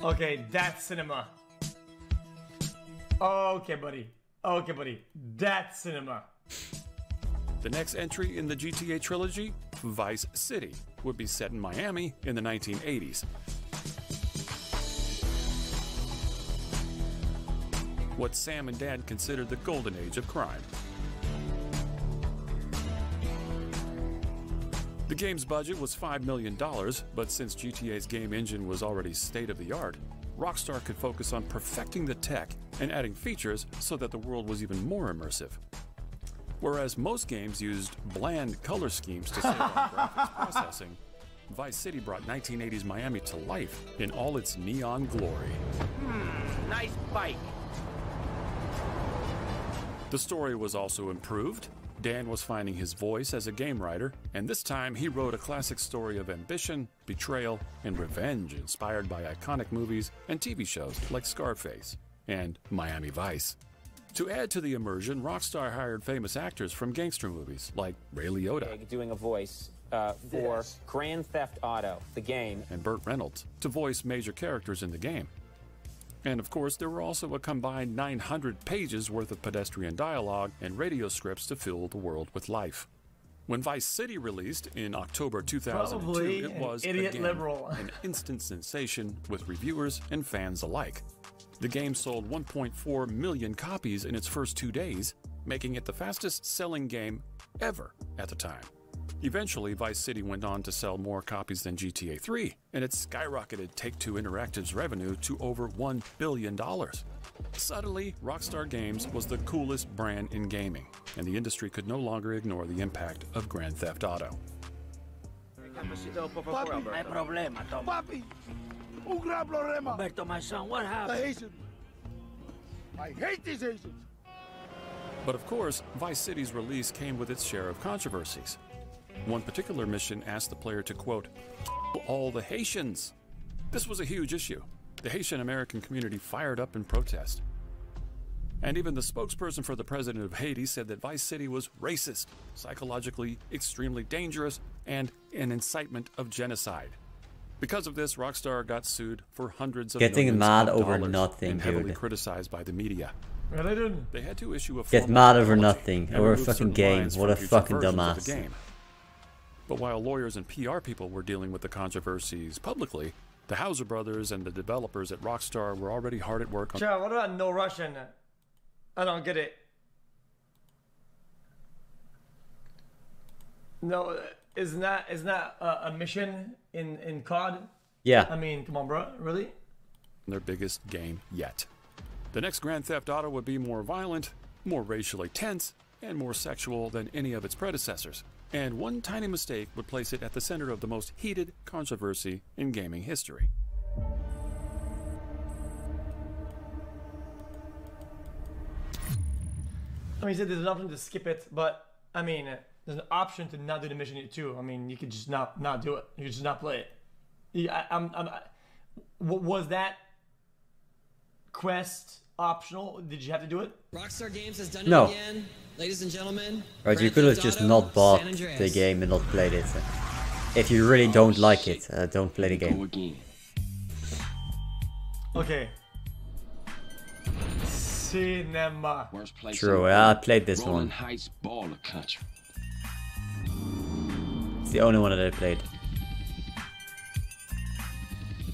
Okay, that's cinema. Okay, buddy. Okay, buddy. That's cinema. The next entry in the GTA trilogy, Vice City, would be set in Miami in the 1980s. What Sam and Dan considered the golden age of crime. The game's budget was $5 million, but since GTA's game engine was already state-of-the-art, Rockstar could focus on perfecting the tech and adding features so that the world was even more immersive. Whereas most games used bland color schemes to save on graphics processing, Vice City brought 1980s Miami to life in all its neon glory. Nice bike. The story was also improved. Dan was finding his voice as a game writer, and this time he wrote a classic story of ambition, betrayal, and revenge inspired by iconic movies and TV shows like Scarface and Miami Vice. To add to the immersion, Rockstar hired famous actors from gangster movies like Ray Liotta, doing a voice for Grand Theft Auto, the game, and Burt Reynolds to voice major characters in the game. And of course, there were also a combined 900 pages worth of pedestrian dialogue and radio scripts to fill the world with life. When Vice City released in October 2002, Probably it was, an idiot again, liberal. an instant sensation with reviewers and fans alike. The game sold 1.4 million copies in its first 2 days, making it the fastest-selling game ever at the time. Eventually, Vice City went on to sell more copies than GTA 3, and it skyrocketed Take-Two Interactive's revenue to over $1 billion. Suddenly, Rockstar Games was the coolest brand in gaming, and the industry could no longer ignore the impact of Grand Theft Auto. Hay problema, Tom. Papi, un gran problema. Alberto, my son, what The happened? Haitians. I hate these Haitians. But of course, Vice City's release came with its share of controversies. One particular mission asked the player to, quote, all the Haitians. This was a huge issue. The Haitian American community fired up in protest. And even the spokesperson for the president of Haiti said that Vice City was racist, psychologically extremely dangerous, and an incitement of genocide. Because of this, Rockstar got sued for hundreds of Getting millions mad of over dollars nothing, and heavily dude. criticized by the media. Yeah, they didn't. They had to issue a Get formal mad over apology nothing, and over a remove fucking certain game. lines What from a future fucking versions of dumbass. the game. But while lawyers and PR people were dealing with the controversies publicly, the Hauser brothers and the developers at Rockstar were already hard at work on... Chad, what about no Russian? I don't get it. No, isn't that a mission in COD? Yeah. I mean, come on, bro, really? their biggest game yet. The next Grand Theft Auto would be more violent, more racially tense, and more sexual than any of its predecessors. And one tiny mistake would place it at the center of the most heated controversy in gaming history. I mean, he said there's an option to skip it, but I mean, there's an option to not do the mission too. I mean, you could just not do it. You could just not play it. Yeah, was that quest optional? Did you have to do it? Rockstar Games has done No. it again, ladies and gentlemen. Right, you Grand could have Theft just Auto, not bought San Andreas. the game and not played it. If you really don't like it, don't play the game. Okay. Cinema. True, I played this one. Heights baller country. It's the only one that I played.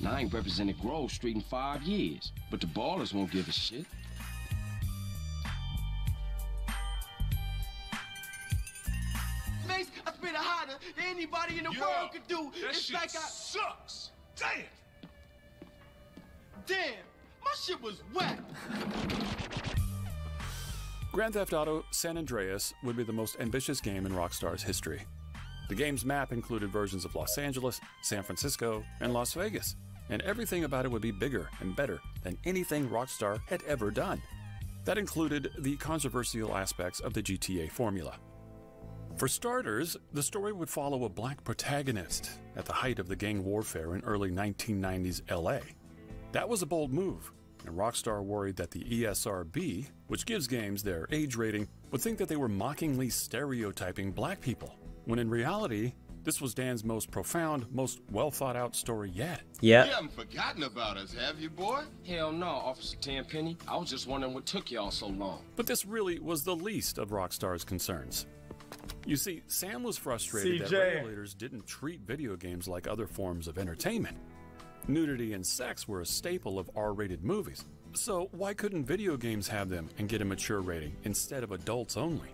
Now, I ain't represented Grove Street in 5 years, but the ballers won't give a shit. Mace, I spit it harder than anybody in the world could do. That It's shit like I sucks. Damn. damn, my shit was whack. Grand Theft Auto San Andreas would be the most ambitious game in Rockstar's history. The game's map included versions of Los Angeles, San Francisco, and Las Vegas, and everything about it would be bigger and better than anything Rockstar had ever done. That included the controversial aspects of the GTA formula. For starters, the story would follow a black protagonist at the height of the gang warfare in early 1990s LA. That was a bold move, and Rockstar worried that the ESRB, which gives games their age rating, would think that they were mockingly stereotyping black people, when in reality, this was Dan's most profound, most well-thought-out story yet. Yeah. You haven't forgotten about us, have you, boy? Hell no, Officer Tenpenny. I was just wondering what took y'all so long. But this really was the least of Rockstar's concerns. You see, Sam was frustrated that CJ. regulators didn't treat video games like other forms of entertainment. Nudity and sex were a staple of R-rated movies, so why couldn't video games have them and get a mature rating instead of adults only?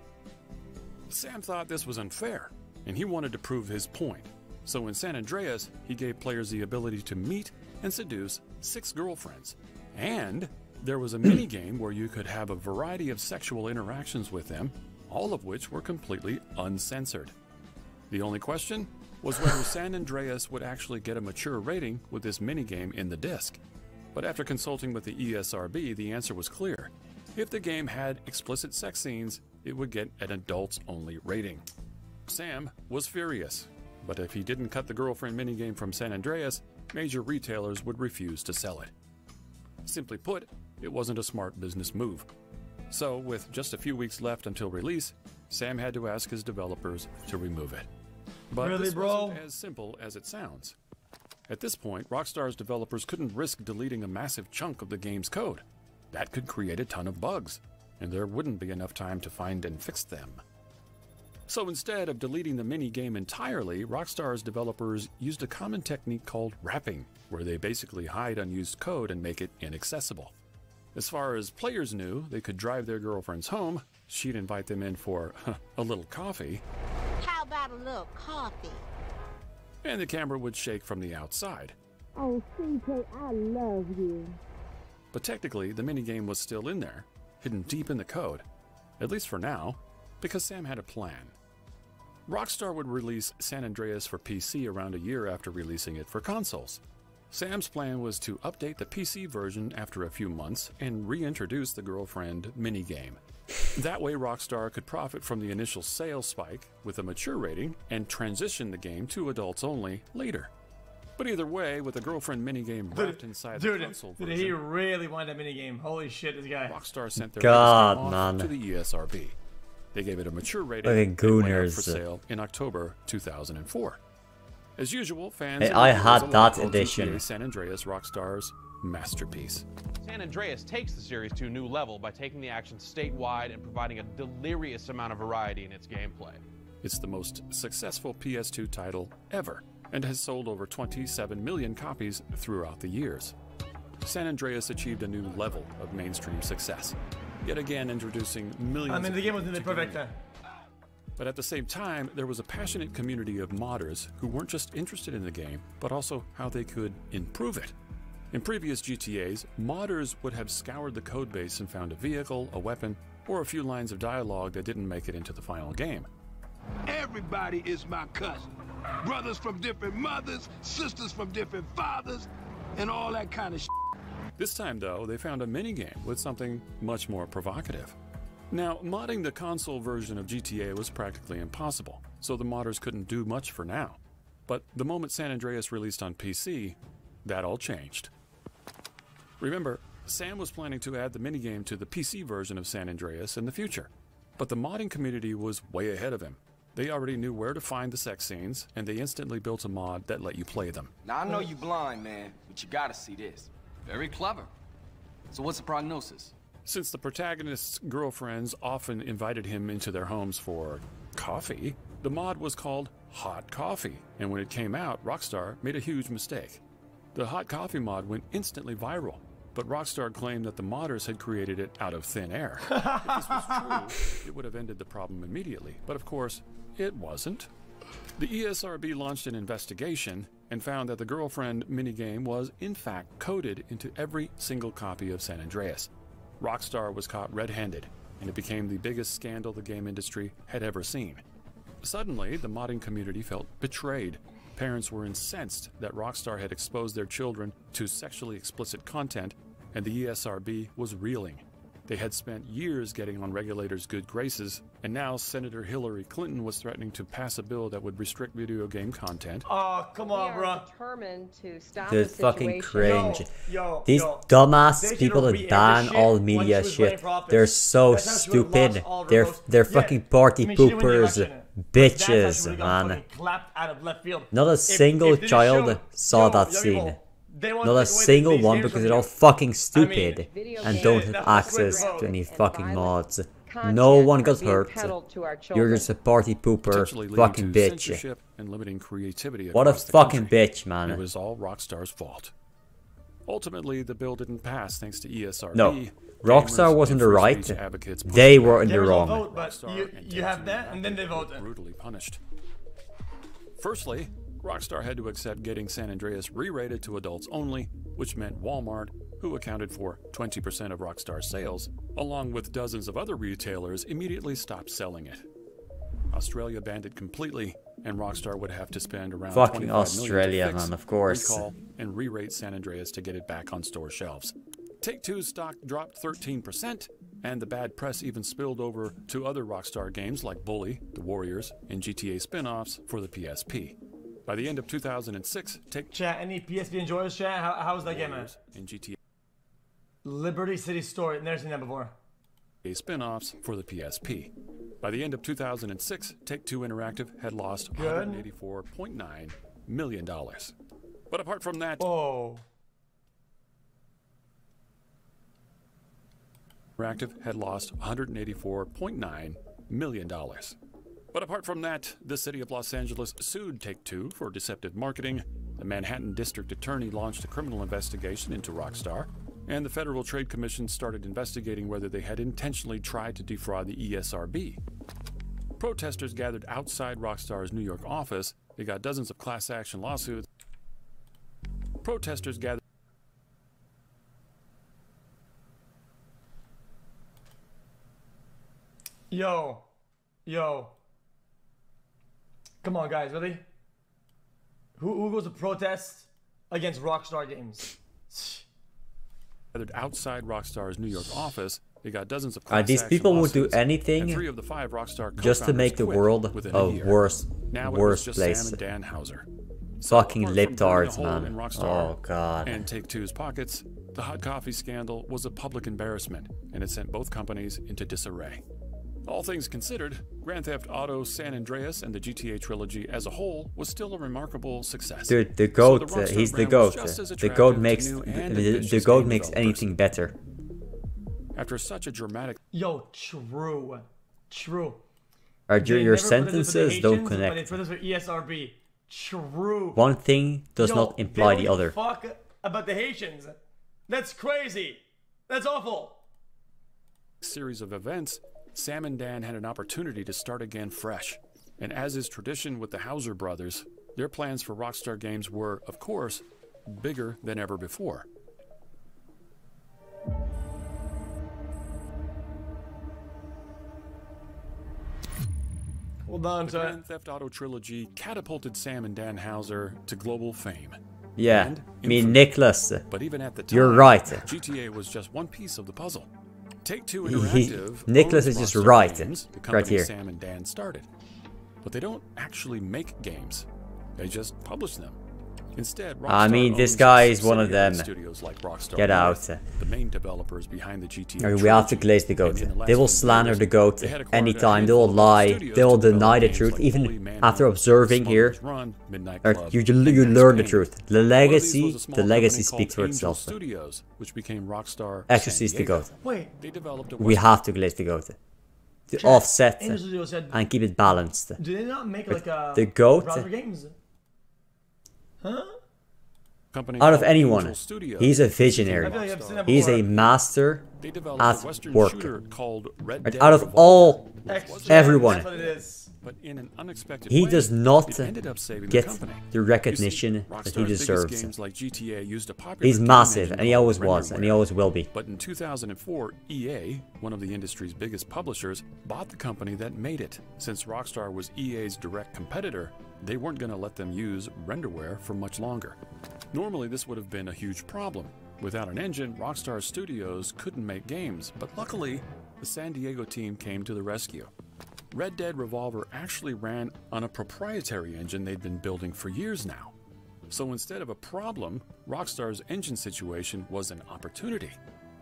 Sam thought this was unfair, and he wanted to prove his point. So in San Andreas, he gave players the ability to meet and seduce 6 girlfriends. And there was a minigame where you could have a variety of sexual interactions with them, all of which were completely uncensored. The only question was whether San Andreas would actually get a mature rating with this minigame in the disc. But after consulting with the ESRB, the answer was clear. If the game had explicit sex scenes, it would get an adults-only rating. Sam was furious, but if he didn't cut the girlfriend minigame from San Andreas, major retailers would refuse to sell it. Simply put, it wasn't a smart business move. So, with just a few weeks left until release, Sam had to ask his developers to remove it. But really, this bro? wasn't as simple as it sounds. At this point, Rockstar's developers couldn't risk deleting a massive chunk of the game's code. That could create a ton of bugs, and there wouldn't be enough time to find and fix them. So instead of deleting the mini-game entirely, Rockstar's developers used a common technique called wrapping, where they basically hide unused code and make it inaccessible. As far as players knew, they could drive their girlfriends home, she'd invite them in for a little coffee. How about a little coffee? And the camera would shake from the outside. Oh, CK, I love you. But technically, the minigame was still in there, hidden deep in the code, at least for now, because Sam had a plan. Rockstar would release San Andreas for PC around a year after releasing it for consoles. Sam's plan was to update the PC version after a few months and reintroduce the girlfriend minigame. That way Rockstar could profit from the initial sales spike with a mature rating and transition the game to adults only later. But either way, with the girlfriend minigame wrapped inside the console version, he really wanted that minigame. Holy shit, this guy. Rockstar sent their God, off man. to the ESRB. They gave it a mature rating Like and went out gooners. for sale in October 2004. As usual, fans Hey, I had alike that called edition. GTA San Andreas Rockstar's masterpiece. San Andreas takes the series to a new level by taking the action statewide and providing a delirious amount of variety in its gameplay. It's the most successful PS2 title ever, and has sold over 27 million copies throughout the years. San Andreas achieved a new level of mainstream success, yet again introducing millions I mean, the game was of in the people to perfect game. But at the same time, there was a passionate community of modders who weren't just interested in the game, but also how they could improve it. In previous GTAs, modders would have scoured the codebase and found a vehicle, a weapon, or a few lines of dialogue that didn't make it into the final game. Everybody is my cousin. Brothers from different mothers, sisters from different fathers, and all that kind of shit. This time, though, they found a minigame with something much more provocative. Now, modding the console version of GTA was practically impossible, so the modders couldn't do much for now. But the moment San Andreas released on PC, that all changed. Remember, Sam was planning to add the minigame to the PC version of San Andreas in the future, but the modding community was way ahead of him. They already knew where to find the sex scenes, and they instantly built a mod that let you play them. Now, I know you blind, man, but you gotta see this. Very clever. So what's the prognosis? Since the protagonist's girlfriends often invited him into their homes for coffee, the mod was called Hot Coffee, and when it came out, Rockstar made a huge mistake. The Hot Coffee mod went instantly viral, but Rockstar claimed that the modders had created it out of thin air. If this was true, it would have ended the problem immediately, but of course, it wasn't. The ESRB launched an investigation and found that the girlfriend minigame was, in fact, coded into every single copy of San Andreas. Rockstar was caught red-handed, and it became the biggest scandal the game industry had ever seen. Suddenly, the modding community felt betrayed. Parents were incensed that Rockstar had exposed their children to sexually explicit content, and the ESRB was reeling. They had spent years getting on regulators' good graces, and now Senator Hillary Clinton was threatening to pass a bill that would restrict video game content. Oh, come on, bro. Determined to stop Dude, the fucking situation. cringe. These dumbass people that ban all media shit, they're so stupid. They're fucking party poopers, bitches, man. Not a single child saw that scene. Not a single one, because they're all fucking stupid and don't have access to any fucking mods. No one got hurt. You're just a party pooper, fucking bitch. And limiting creativity What a across the fucking country. bitch, man. It was all Rockstar's fault. Ultimately, the bill didn't pass thanks to ESRB. No, Rockstar Gamers was in and the free right. speech advocates They pushed were back. in the There was a wrong. vote, but you have that, and then they vote. Brutally punished. Firstly, Rockstar had to accept getting San Andreas re-rated to adults only, which meant Walmart, who accounted for 20% of Rockstar's sales, along with dozens of other retailers, immediately stopped selling it. Australia banned it completely, and Rockstar would have to spend around Fucking $25 million Australia, to fix, man, of course. recall, and re-rate San Andreas to get it back on store shelves. Take-Two's stock dropped 13%, And the bad press even spilled over to other Rockstar games like Bully, The Warriors, and GTA spin-offs for the PSP. By the end of 2006, Chat, any PSP enjoyers, chat? How's that game at? In GTA Liberty City Story. Never seen that before. Spin-offs for the PSP. By the end of 2006, Take-Two Interactive had lost $184.9 million. But apart from that... Oh. Interactive had lost $184.9 million. But apart from that, the city of Los Angeles sued Take-Two for deceptive marketing, the Manhattan District Attorney launched a criminal investigation into Rockstar, and the Federal Trade Commission started investigating whether they had intentionally tried to defraud the ESRB. Protesters gathered outside Rockstar's New York office. They got dozens of class action lawsuits. Protesters gathered... Yo. Come on, guys, really? Who goes to protest against Rockstar games? Gathered outside Rockstar's New York office. They got dozens of These people would do anything and 3 of the 5 Rockstar just to make the world a worse place. Sam and Dan Houser. Fucking libtards, man. Oh god. And Take-Two's pockets, the hot coffee scandal was a public embarrassment, and it sent both companies into disarray. All things considered, Grand Theft Auto San Andreas and the GTA trilogy as a whole was still a remarkable success. Dude, the GOAT, he's the GOAT. The GOAT makes anything better. After such a dramatic... Yo, true. Your sentences don't connect. But they put this for ESRB. True. One thing does not imply the other. Fuck about the Haitians. That's crazy. That's awful. Series of events, Sam and Dan had an opportunity to start again fresh. And as is tradition with the Houser brothers, their plans for Rockstar Games were, of course, bigger than ever before. Hold on, the Grand Theft Auto trilogy catapulted Sam and Dan Houser to global fame. Yeah, I mean, Nicholas, but even at the time, you're right. GTA was just one piece of the puzzle. Take-Two Interactive Nicholas is just right. Games, the right here. Sam and Dan started. But they don't actually make games. They just publish them. Instead, I mean, this guy is one of them. Like Get out. The main developers behind the GTA we have to glaze the GOAT. They will slander the GOAT anytime. They will lie. They will deny the truth. Even after observing here, you learn the truth. The legacy speaks for itself. Which became Rockstar xQc is the GOAT. Wait. We have to glaze the GOAT. To offset and keep it balanced. Do they not make like the GOAT? browser games? Huh? Out of anyone, he's a visionary. He's a master at work. Out of all, everyone, he does not get the recognition that he deserves. He's massive, and he always was, and he always will be. But in 2004, EA, one of the industry's biggest publishers, bought the company that made it. Since Rockstar was EA's direct competitor, they weren't going to let them use renderware for much longer. Normally, this would have been a huge problem. Without an engine, Rockstar Studios couldn't make games, but luckily, the San Diego team came to the rescue. Red Dead Revolver actually ran on a proprietary engine they'd been building for years now. So instead of a problem, Rockstar's engine situation was an opportunity.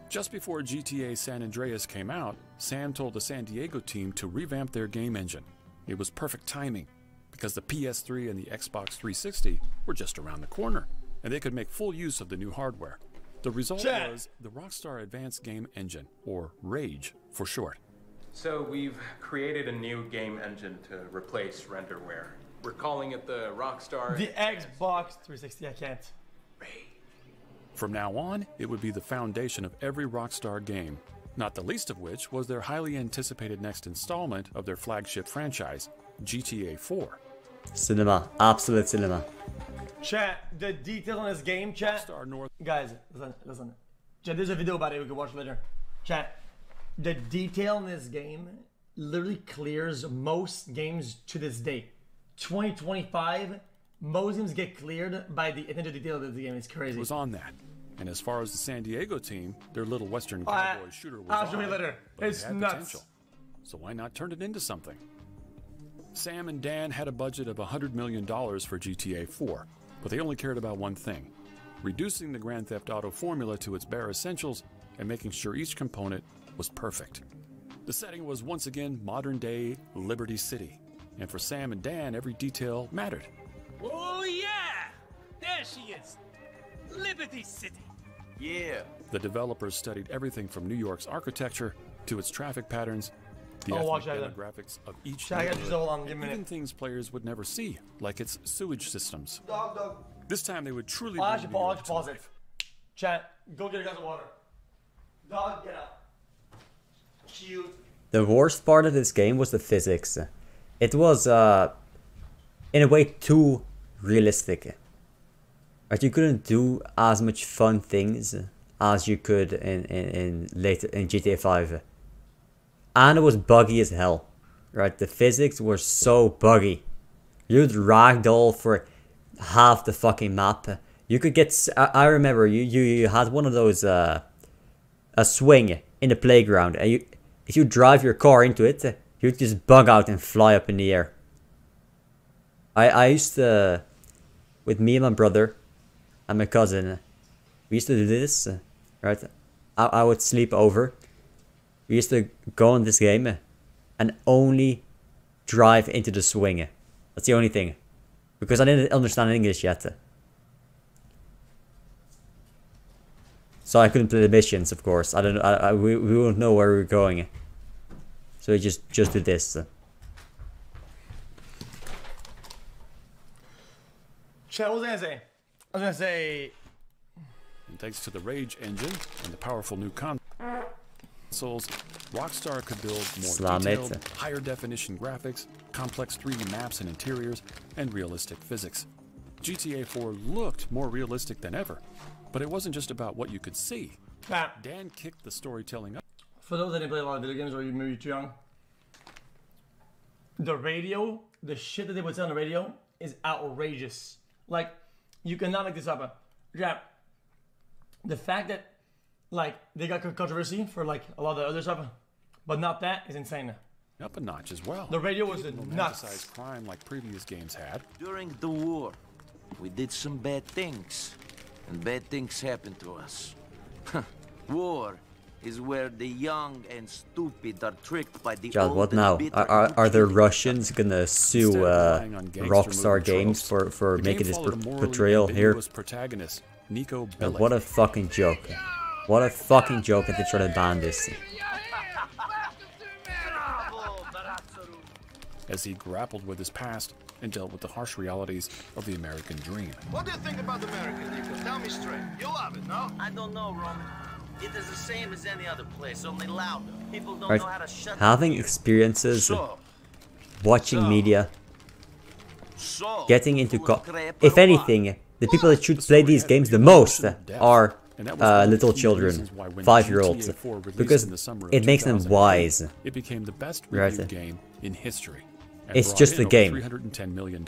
Just before GTA San Andreas came out, Sam told the San Diego team to revamp their game engine. It was perfect timing, because the PS3 and the Xbox 360 were just around the corner, and they could make full use of the new hardware. The result was the Rockstar Advanced Game Engine, or RAGE for short. So we've created a new game engine to replace renderware. We're calling it the Rockstar... The Xbox 360, I can't. From now on, it would be the foundation of every Rockstar game, not the least of which was their highly anticipated next installment of their flagship franchise, GTA 4. Cinema, absolute cinema. Chat, the details on this game, chat. Guys, listen. Chat, there's a video about it we can watch later. Chat, the detail in this game literally clears most games to this day. 2025, most games get cleared by the attention to detail of the game. It's crazy. It was on that. And as far as the San Diego team, their little Western cowboy shooter was I'll show you odd, later. but it It's had nuts. potential. So why not turn it into something? Sam and Dan had a budget of $100 million for GTA 4, but they only cared about one thing: reducing the Grand Theft Auto formula to its bare essentials and making sure each component was perfect. The setting was once again modern-day Liberty City, and for Sam and Dan, every detail mattered. Oh, yeah! There she is. Liberty City. Yeah. The developers studied everything from New York's architecture to its traffic patterns, the watch ethnic that then. demographics of each Shall I get neighborhood, you so long? Give and me a even minute. things players would never see, like its sewage systems. Dog. This time they would truly I'll bring actually New York to pause it. life. Chat, go get a glass of water. Dog, get up. Cute. The worst part of this game was the physics. It was, in a way, too realistic. Right, you couldn't do as much fun things as you could in GTA 5. And it was buggy as hell. Right, the physics were so buggy. You'd ragdoll for half the fucking map. You could get, I remember you had one of those, a swing in the playground, and if you drive your car into it, you'd just bug out and fly up in the air. I used to, with me and my brother and my cousin, we used to do this, right? I would sleep over. We used to go in this game and only drive into the swing. That's the only thing. Because I didn't understand English yet. So I couldn't play the missions, of course. We wouldn't know where we were going. So we just do this. Chat, what was I gonna say? I was gonna say... And thanks to the Rage engine and the powerful new consoles, Rockstar could build more detailed, higher definition graphics, complex 3D maps and interiors, and realistic physics. GTA 4 looked more realistic than ever, but it wasn't just about what you could see. Dan kicked the storytelling up. For those that didn't play a lot of video games or you maybe too young, the radio, the shit that they would say on the radio is outrageous. Like, you cannot make this up. Yeah, the fact that, like, they got controversy for, like, a lot of the other stuff, but not that is insane. Up a notch as well. The radio was nuts. nuts. Crime like previous games had. During the war, we did some bad things, and bad things happened to us. War is where the young and stupid are tricked by the God, old what and now? bitter. Are the Russians gonna sue Rockstar Games for making this portrayal here? Protagonist, Nico God, what a fucking joke. What a fucking joke that they try to ban this. As he grappled with his past and dealt with the harsh realities of the American dream. What do you think about America, Nico? Tell me straight. You love it, no? I don't know, Roman. It is the same as any other place, only louder. People don't Right, know how to shut having experiences, watching media, getting into if anything, the people that should play these games the most are little children, 5-year-olds, because it makes them wise. It became the best reviewed game in history. It's just a game. $310 million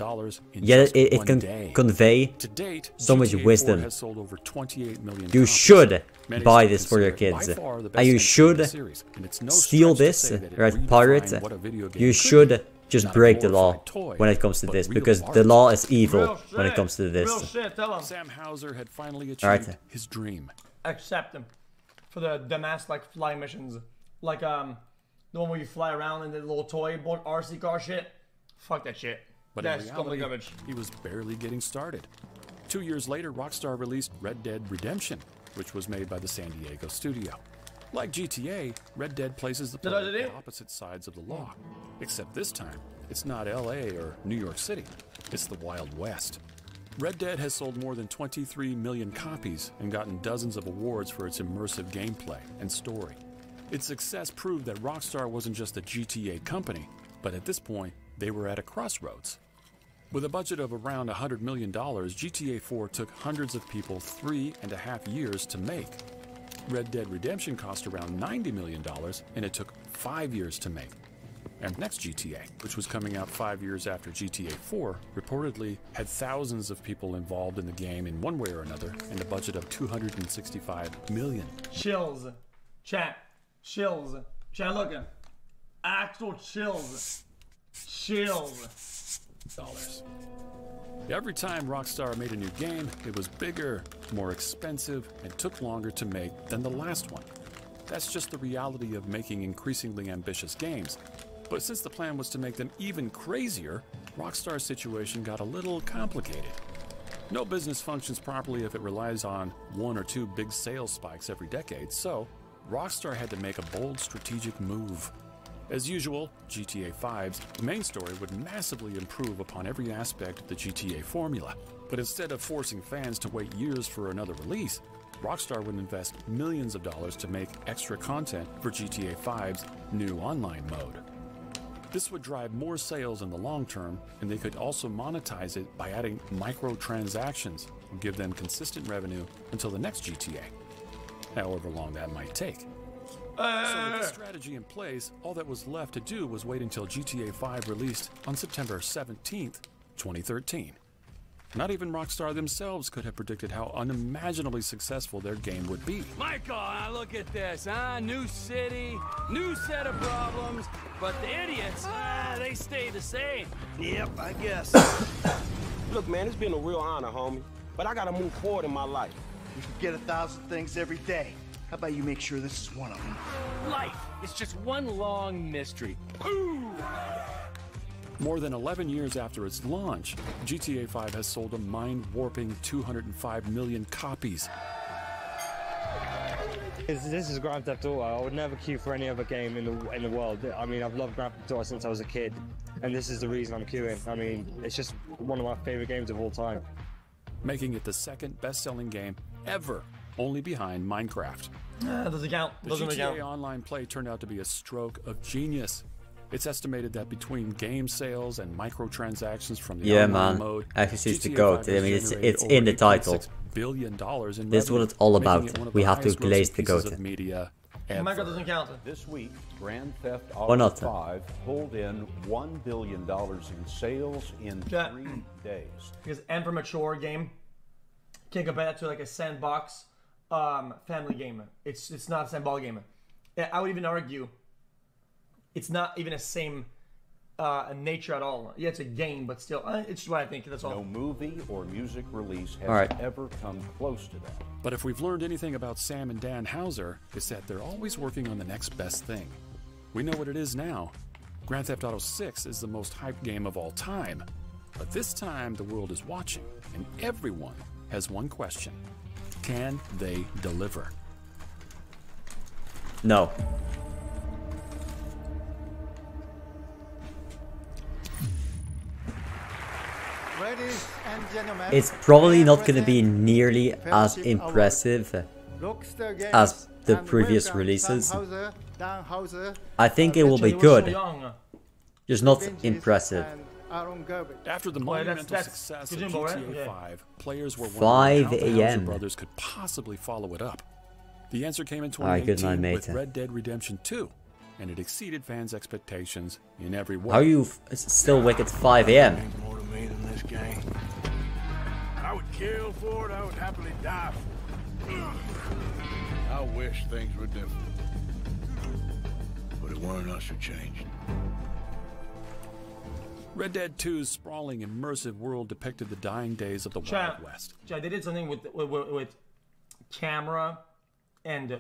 in Yet just it one can day. convey To date, so much GTA 4 wisdom. has sold over 28 million You copies. should Many buy still this for your consider it by kids, far the and best you entry in should the series, and it's no steal stretch to this, say that it right? Pirate. redefined what a video game You could should be. just Not a break the law glorified toy, when it comes to but this, real because the art. law is evil Real when it shit. comes to this. Real shit, tell 'em. Sam Hauser had finally achieved Alright. his dream. Accept them for the mass like fly missions, like the one where you fly around in the little toy boat RC car shit. Fuck that shit. But That's in complete reality, garbage. he was barely getting started. 2 years later, Rockstar released Red Dead Redemption, which was made by the San Diego studio. Like GTA, Red Dead places the player on opposite sides of the law. Except this time, it's not LA or New York City. It's the Wild West. Red Dead has sold more than 23 million copies and gotten dozens of awards for its immersive gameplay and story. Its success proved that Rockstar wasn't just a GTA company, but at this point, they were at a crossroads. With a budget of around $100 million, GTA 4 took hundreds of people 3.5 years to make. Red Dead Redemption cost around $90 million, and it took 5 years to make. And next GTA, which was coming out 5 years after GTA 4, reportedly had thousands of people involved in the game in one way or another, and a budget of $265 million. Chills. Chat. Chills. Chat, looking. Actual chills. Chills. Dollars. Every time Rockstar made a new game, it was bigger, more expensive, and took longer to make than the last one. That's just the reality of making increasingly ambitious games. But since the plan was to make them even crazier, Rockstar's situation got a little complicated. No business functions properly if it relies on 1 or 2 big sales spikes every decade, so Rockstar had to make a bold strategic move. As usual, GTA 5's main story would massively improve upon every aspect of the GTA formula. But instead of forcing fans to wait years for another release, Rockstar would invest millions of dollars to make extra content for GTA 5's new online mode. This would drive more sales in the long term, and they could also monetize it by adding microtransactions and give them consistent revenue until the next GTA, however long that might take. So with this strategy in place, all that was left to do was wait until GTA 5 released on September 17th, 2013. Not even Rockstar themselves could have predicted how unimaginably successful their game would be. Michael, now look at this, huh? New city, new set of problems, but the idiots, they stay the same. Yep, I guess. Look, man, it's been a real honor, homie. But I gotta move forward in my life. You can get 1,000 things every day. How about you make sure this is one of them? Life is just one long mystery. More than 11 years after its launch, GTA 5 has sold a mind-warping 205 million copies. This is Grand Theft Auto. I would never queue for any other game in the world. I mean, I've loved Grand Theft Auto since I was a kid, and this is the reason I'm queuing. I mean, it's just one of my favorite games of all time. Making it the second best-selling game ever, only behind Minecraft. Doesn't count. Doesn't the GTA count. Online play turned out to be a stroke of genius. It's estimated that between game sales and microtransactions from the online mode, xQc to go. I mean, it's in the title. $6 billion in this is what it's all about. We have to glaze the goat. Media Michael doesn't count. This week, Grand Theft Why not? Auto 5 pulled in $1 billion in sales in 3 days. Because M for mature game, can't compare that to like a sandbox family game. It's not a sandbox game. I would even argue it's not even the same nature at all. Yeah, it's a game, but still, it's just what I think. That's all. No movie or music release has ever come close to that. But if we've learned anything about Sam and Dan Houser, it's that they're always working on the next best thing. We know what it is now. Grand Theft Auto 6 is the most hyped game of all time. But this time, the world is watching, and everyone has one question. Can they deliver? No. Ladies and gentlemen, it's probably not going to be nearly as impressive as the previous releases. I think it will be good, just not impressive. After the monumental success of GTA 5, players were 5 wondering how the Houser AM. brothers could possibly follow it up. The answer came in 2018 with Red Dead Redemption 2, and it exceeded fans' expectations in every way. How are you still awake at 5 AM? More to me than this game. I would kill for it. I would happily die for it. I wish things were different, but it weren't us who changed. Red Dead 2's sprawling, immersive world depicted the dying days of the Wild West. They did something with camera and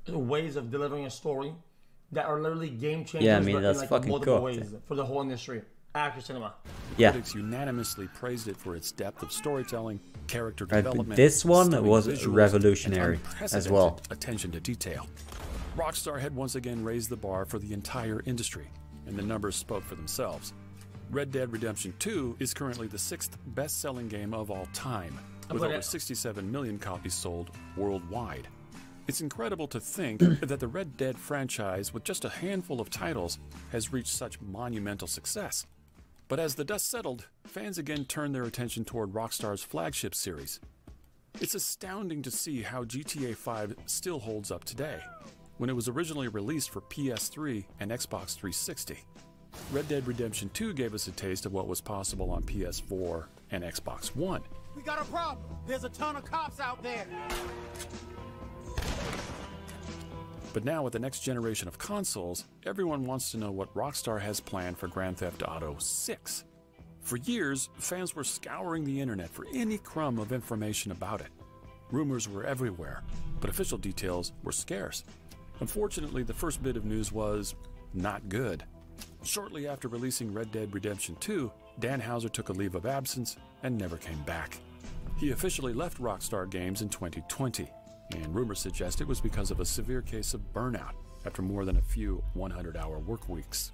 ways of delivering a story that are literally game changers. Yeah, I mean, but that's in like fucking multiple cool. ways for the whole industry. Action cinema. Yeah. Critics unanimously praised it for its depth of storytelling, character Right, but development. this one stunning was visuals, revolutionary and as well. unprecedented attention to detail. Rockstar had once again raised the bar for the entire industry, and the numbers spoke for themselves. Red Dead Redemption 2 is currently the 6th best-selling game of all time, with over 67 million copies sold worldwide. It's incredible to think that the Red Dead franchise, with just a handful of titles, has reached such monumental success. But as the dust settled, fans again turned their attention toward Rockstar's flagship series. It's astounding to see how GTA 5 still holds up today. when it was originally released for PS3 and Xbox 360. Red Dead Redemption 2 gave us a taste of what was possible on PS4 and Xbox One. We got a problem. There's a ton of cops out there. But now with the next generation of consoles, everyone wants to know what Rockstar has planned for Grand Theft Auto 6. For years, fans were scouring the internet for any crumb of information about it. Rumors were everywhere, but official details were scarce. Unfortunately, the first bit of news was not good. Shortly after releasing Red Dead Redemption 2, Dan Houser took a leave of absence and never came back. He officially left Rockstar Games in 2020, and rumors suggest it was because of a severe case of burnout after more than a few 100-hour work weeks.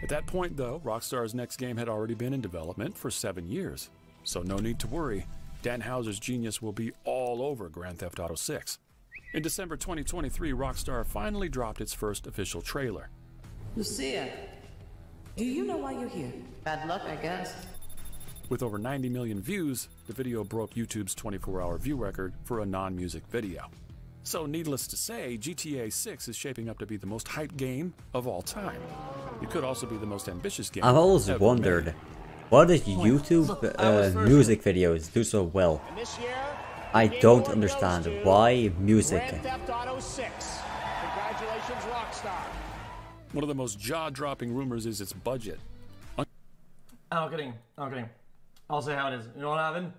At that point, though, Rockstar's next game had already been in development for 7 years, so no need to worry. Dan Houser's genius will be all over Grand Theft Auto 6. In December 2023, Rockstar finally dropped its first official trailer. Lucia, do you know why you're here? Bad luck, I guess. With over 90 million views, the video broke YouTube's 24-hour view record for a non-music video. So needless to say, GTA 6 is shaping up to be the most hyped game of all time. It could also be the most ambitious game I've always ever wondered, made. why does YouTube music videos do so well? I don't understand why music. Grand Theft Auto 6. Congratulations, Rockstar. One of the most jaw-dropping rumors is its budget. I'm kidding. I'm kidding. I'll say how it is. You know what happened?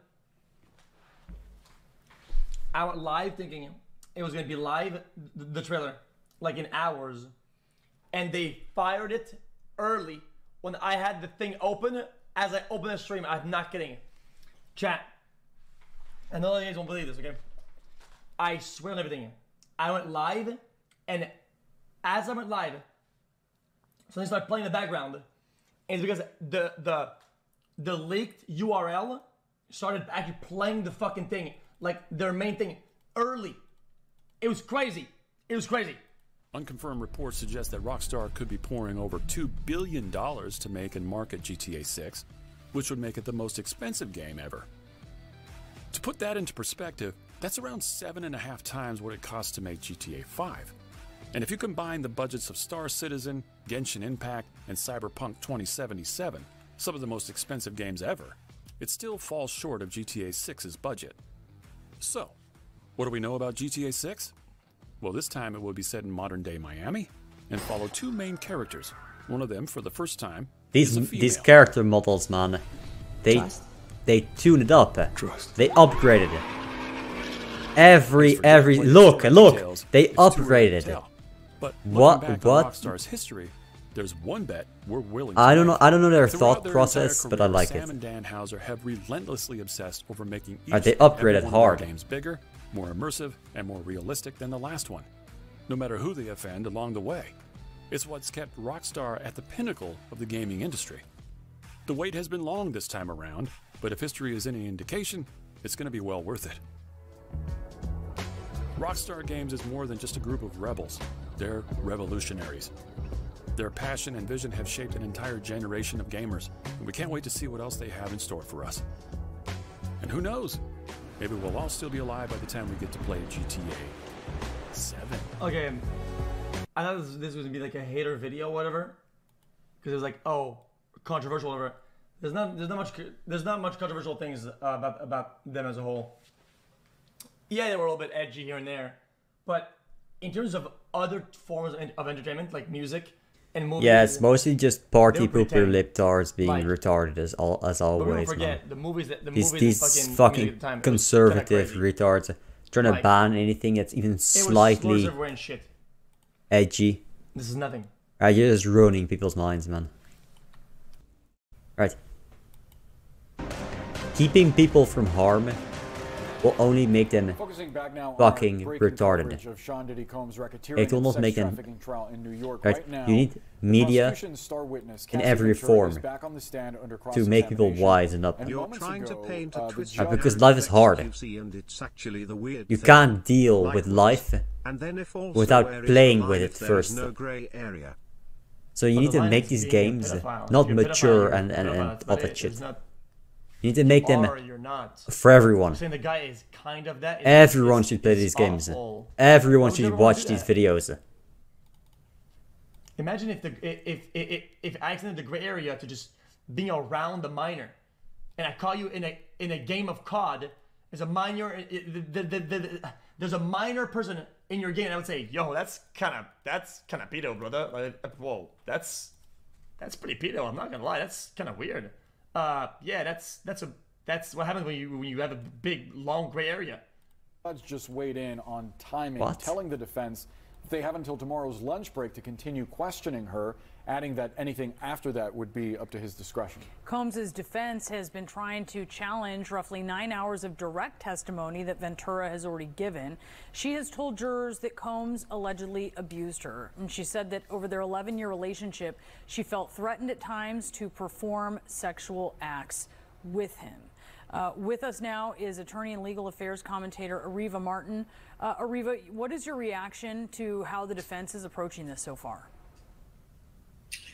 I went live thinking it was going to be live, the trailer, like in hours. And they fired it early when I had the thing open. As I opened the stream, I'm not kidding. Chat. And the other guys won't believe this, okay? I swear on everything. I went live, and as I went live, something started playing in the background. And it's because the leaked URL started actually playing the fucking thing, like their main thing, early. It was crazy. It was crazy. Unconfirmed reports suggest that Rockstar could be pouring over $2 billion to make and market GTA 6, which would make it the most expensive game ever. To put that into perspective, that's around 7.5 times what it cost to make GTA 5. And if you combine the budgets of Star Citizen, Genshin Impact, and Cyberpunk 2077, some of the most expensive games ever, it still falls short of GTA 6's budget. So, what do we know about GTA 6? Well, this time it will be set in modern-day Miami and follow two main characters. One of them, for the first time, is a female. These character models, man, they tuned it up. They upgraded it. Every look, they upgraded it. But what? Rockstar's history, there's one bet we're willing to I don't know their Throughout thought process, entire but I career, like Sam it. and Dan Houser have relentlessly obsessed over making each They and upgraded every one of hard. their games bigger, more immersive, and more realistic than the last one. No matter who they offend along the way, it's what's kept Rockstar at the pinnacle of the gaming industry. The wait has been long this time around, but if history is any indication, it's going to be well worth it. Rockstar Games is more than just a group of rebels. They're revolutionaries. Their passion and vision have shaped an entire generation of gamers, and we can't wait to see what else they have in store for us. And who knows? Maybe we'll all still be alive by the time we get to play GTA 7. Okay, I thought this was gonna be like a hater video, or whatever, because it was like, oh, controversial, or whatever. There's not much controversial things about them as a whole. Yeah, they were a little bit edgy here and there, but in terms of other forms of entertainment, like music and movies, Yeah, it's mostly just party they were pooper pretending. liptards being Like- retarded as But we always, don't man. forget the movies These fucking fucking music at the time, it was conservative kinda crazy. retards trying to Like, ban anything that's even It was slightly slurs everywhere and shit. edgy. This is nothing. You're just ruining people's minds, man. Right. Keeping people from harm will only make them Focusing back now on fucking our breaking retarded. coverage of Sean Diddy Combs' racketeering It will and not sex make them. trafficking trial in New York. Right. Right now, You need the media prosecution's star witness, in Cassie every Ventura, form is back on the stand under to make people cross-examination. wisen up. And You're moments trying to ago, paint the a twist judge- because life is hard. and it's actually the weird You thing. can't deal Like with this. life And then if also without where is playing the with line it if there is first. no gray area? So you But need the to line make is these being a games pedophile. not If you're a mature pedophile, and you're a pedophile. all That's that about it. shit. It's not- You need to make them You are or you're not. for everyone. I'm saying the guy is kind of that. Everyone should play these games. awful. Everyone Why would should everyone watch do these that? videos. Imagine if I extended the gray area to just being around the minor, and I call you in a game of COD as a minor. There's a minor person in your game, and I would say, yo, that's kind of pedo, brother. Like, whoa, that's pretty pedo. I'm not gonna lie, that's kind of weird. Yeah, that's what happens when you have a big long gray area. Judge just weighed in on timing, What? telling the defense they have until tomorrow's lunch break to continue questioning her, adding that anything after that would be up to his discretion. Combs's defense has been trying to challenge roughly 9 hours of direct testimony that Ventura has already given. She has told jurors that Combs allegedly abused her, and she said that over their 11-year relationship, she felt threatened at times to perform sexual acts with him. With us now is attorney and legal affairs commentator Ariva Martin. Ariva, what is your reaction to how the defense is approaching this so far?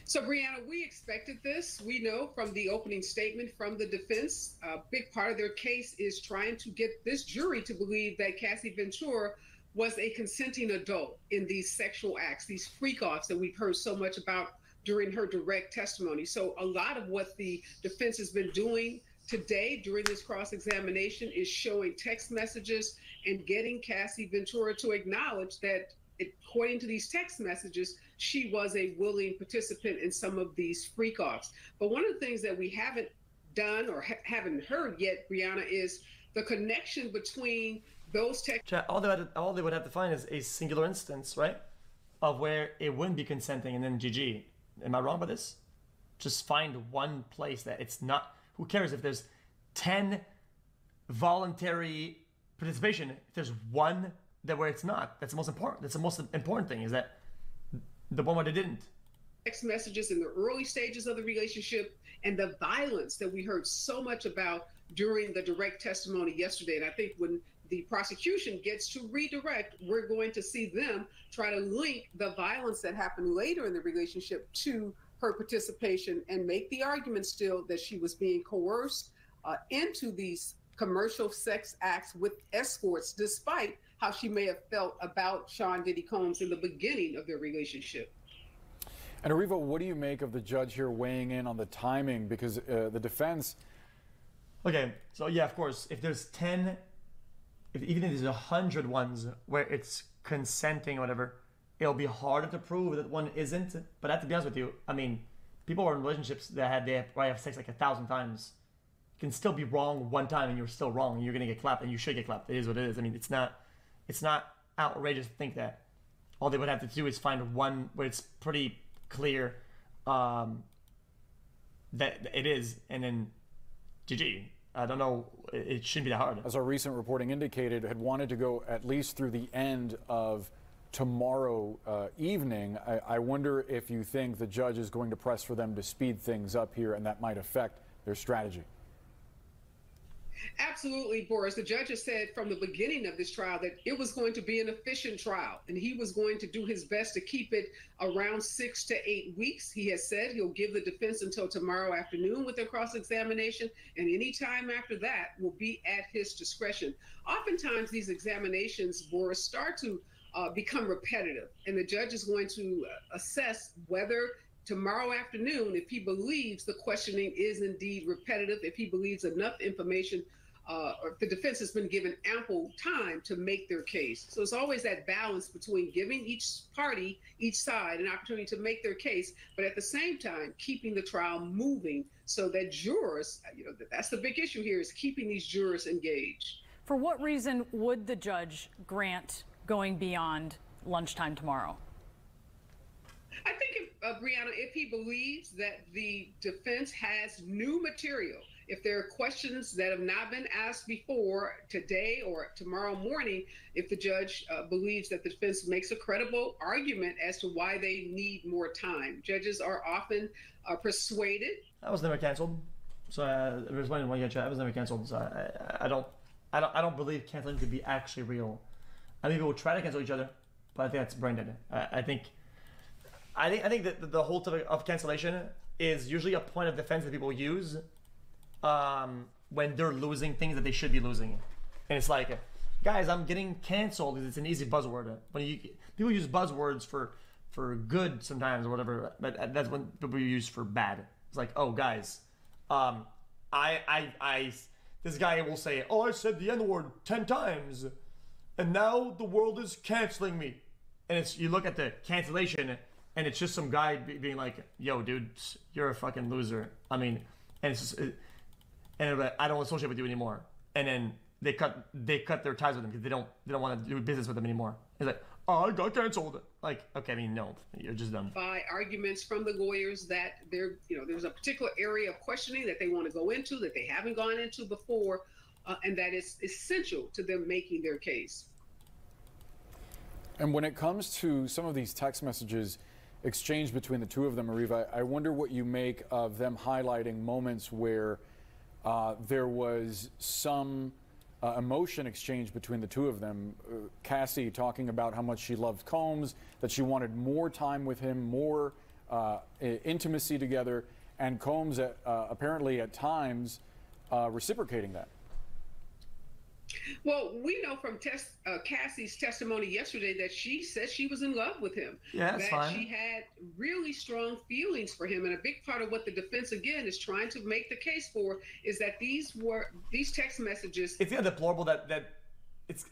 So, Brianna, we expected this. We know from the opening statement from the defense, a big part of their case is trying to get this jury to believe that Cassie Ventura was a consenting adult in these sexual acts, these freak-offs that we've heard so much about during her direct testimony. So a lot of what the defense has been doing today during this cross-examination is showing text messages and getting Cassie Ventura to acknowledge that, according to these text messages, she was a willing participant in some of these freak-offs. But one of the things that we haven't done or haven't heard yet, Brianna, is the connection between those text. All they would have to find is a singular instance, right, of where it wouldn't be consenting, and then GG. Am I wrong about this? Just find one place that it's not. Who cares if there's 10 voluntary participation? If there's one that where it's not, that's the most important. That's the most important thing, is that the one where they didn't. Text messages in the early stages of the relationship and the violence that we heard so much about during the direct testimony yesterday. And I think when the prosecution gets to redirect, we're going to see them try to link the violence that happened later in the relationship to her participation and make the argument still that she was being coerced into these commercial sex acts with escorts, despite how she may have felt about Sean Diddy Combs in the beginning of their relationship. And Ariva, what do you make of the judge here weighing in on the timing? Because the defense... Okay, so yeah, of course, if there's 10, even if there's 100 ones where it's consenting or whatever, it'll be harder to prove that one isn't. But I have to be honest with you, I mean, people are in relationships that probably have sex like 1,000 times. You can still be wrong one time and you're still wrong, and you're gonna get clapped, and you should get clapped. It is what it is. I mean, it's not outrageous to think that. All they would have to do is find one where it's pretty clear that it is, and then GG. I don't know, it shouldn't be that hard. As our recent reporting indicated, had wanted to go at least through the end of tomorrow evening. I wonder if you think the judge is going to press for them to speed things up here, and that might affect their strategy. Absolutely, Boris. The judge has said from the beginning of this trial that it was going to be an efficient trial, and he was going to do his best to keep it around 6 to 8 weeks. He has said he'll give the defense until tomorrow afternoon with their cross-examination, and any time after that will be at his discretion. Oftentimes, these examinations, Boris, start to become repetitive, and the judge is going to assess whether tomorrow afternoon, if he believes the questioning is indeed repetitive, if he believes enough information, or if the defense has been given ample time to make their case. So it's always that balance between giving each party, each side, an opportunity to make their case, but at the same time, keeping the trial moving so that jurors, that's the big issue here, is keeping these jurors engaged. For what reason would the judge grant going beyond lunchtime tomorrow? I think, Brianna, if he believes that the defense has new material, if there are questions that have not been asked before today or tomorrow morning, if the judge believes that the defense makes a credible argument as to why they need more time. Judges are often persuaded. I was never canceled, so I was wondering why you chat. I was never canceled, so I don't believe canceling to be actually real. I think people will try to cancel each other, but I think that's brain dead. I think that the whole topic of cancellation is usually a point of defense that people use when they're losing things that they should be losing. And it's like, guys, I'm getting canceled. It's an easy buzzword. When people use buzzwords for good sometimes or whatever, but that's when people use for bad. It's like, oh guys, this guy will say, oh, I said the N-word 10 times, and now the world is canceling me. And it's, you look at the cancellation, and it's just some guy being like, yo, dude, you're a fucking loser. I mean, and it's just, and I don't associate with you anymore. And then they cut their ties with him because they don't want to do business with him anymore. It's like, oh, I got canceled. Like, okay, I mean, no, you're just dumb. By arguments from the lawyers that there's a particular area of questioning that they want to go into that they haven't gone into before, and that is essential to them making their case. And when it comes to some of these text messages exchanged between the two of them, Ariva, I wonder what you make of them highlighting moments where there was some emotion exchange between the two of them. Cassie talking about how much she loved Combs, that she wanted more time with him, more intimacy together, and Combs apparently at times reciprocating that. Well, we know from Cassie's testimony yesterday that she said she was in love with him. Yeah, that's fine. She had really strong feelings for him, and a big part of what the defense again is trying to make the case for is that these text messages. It's kind of deplorable that it's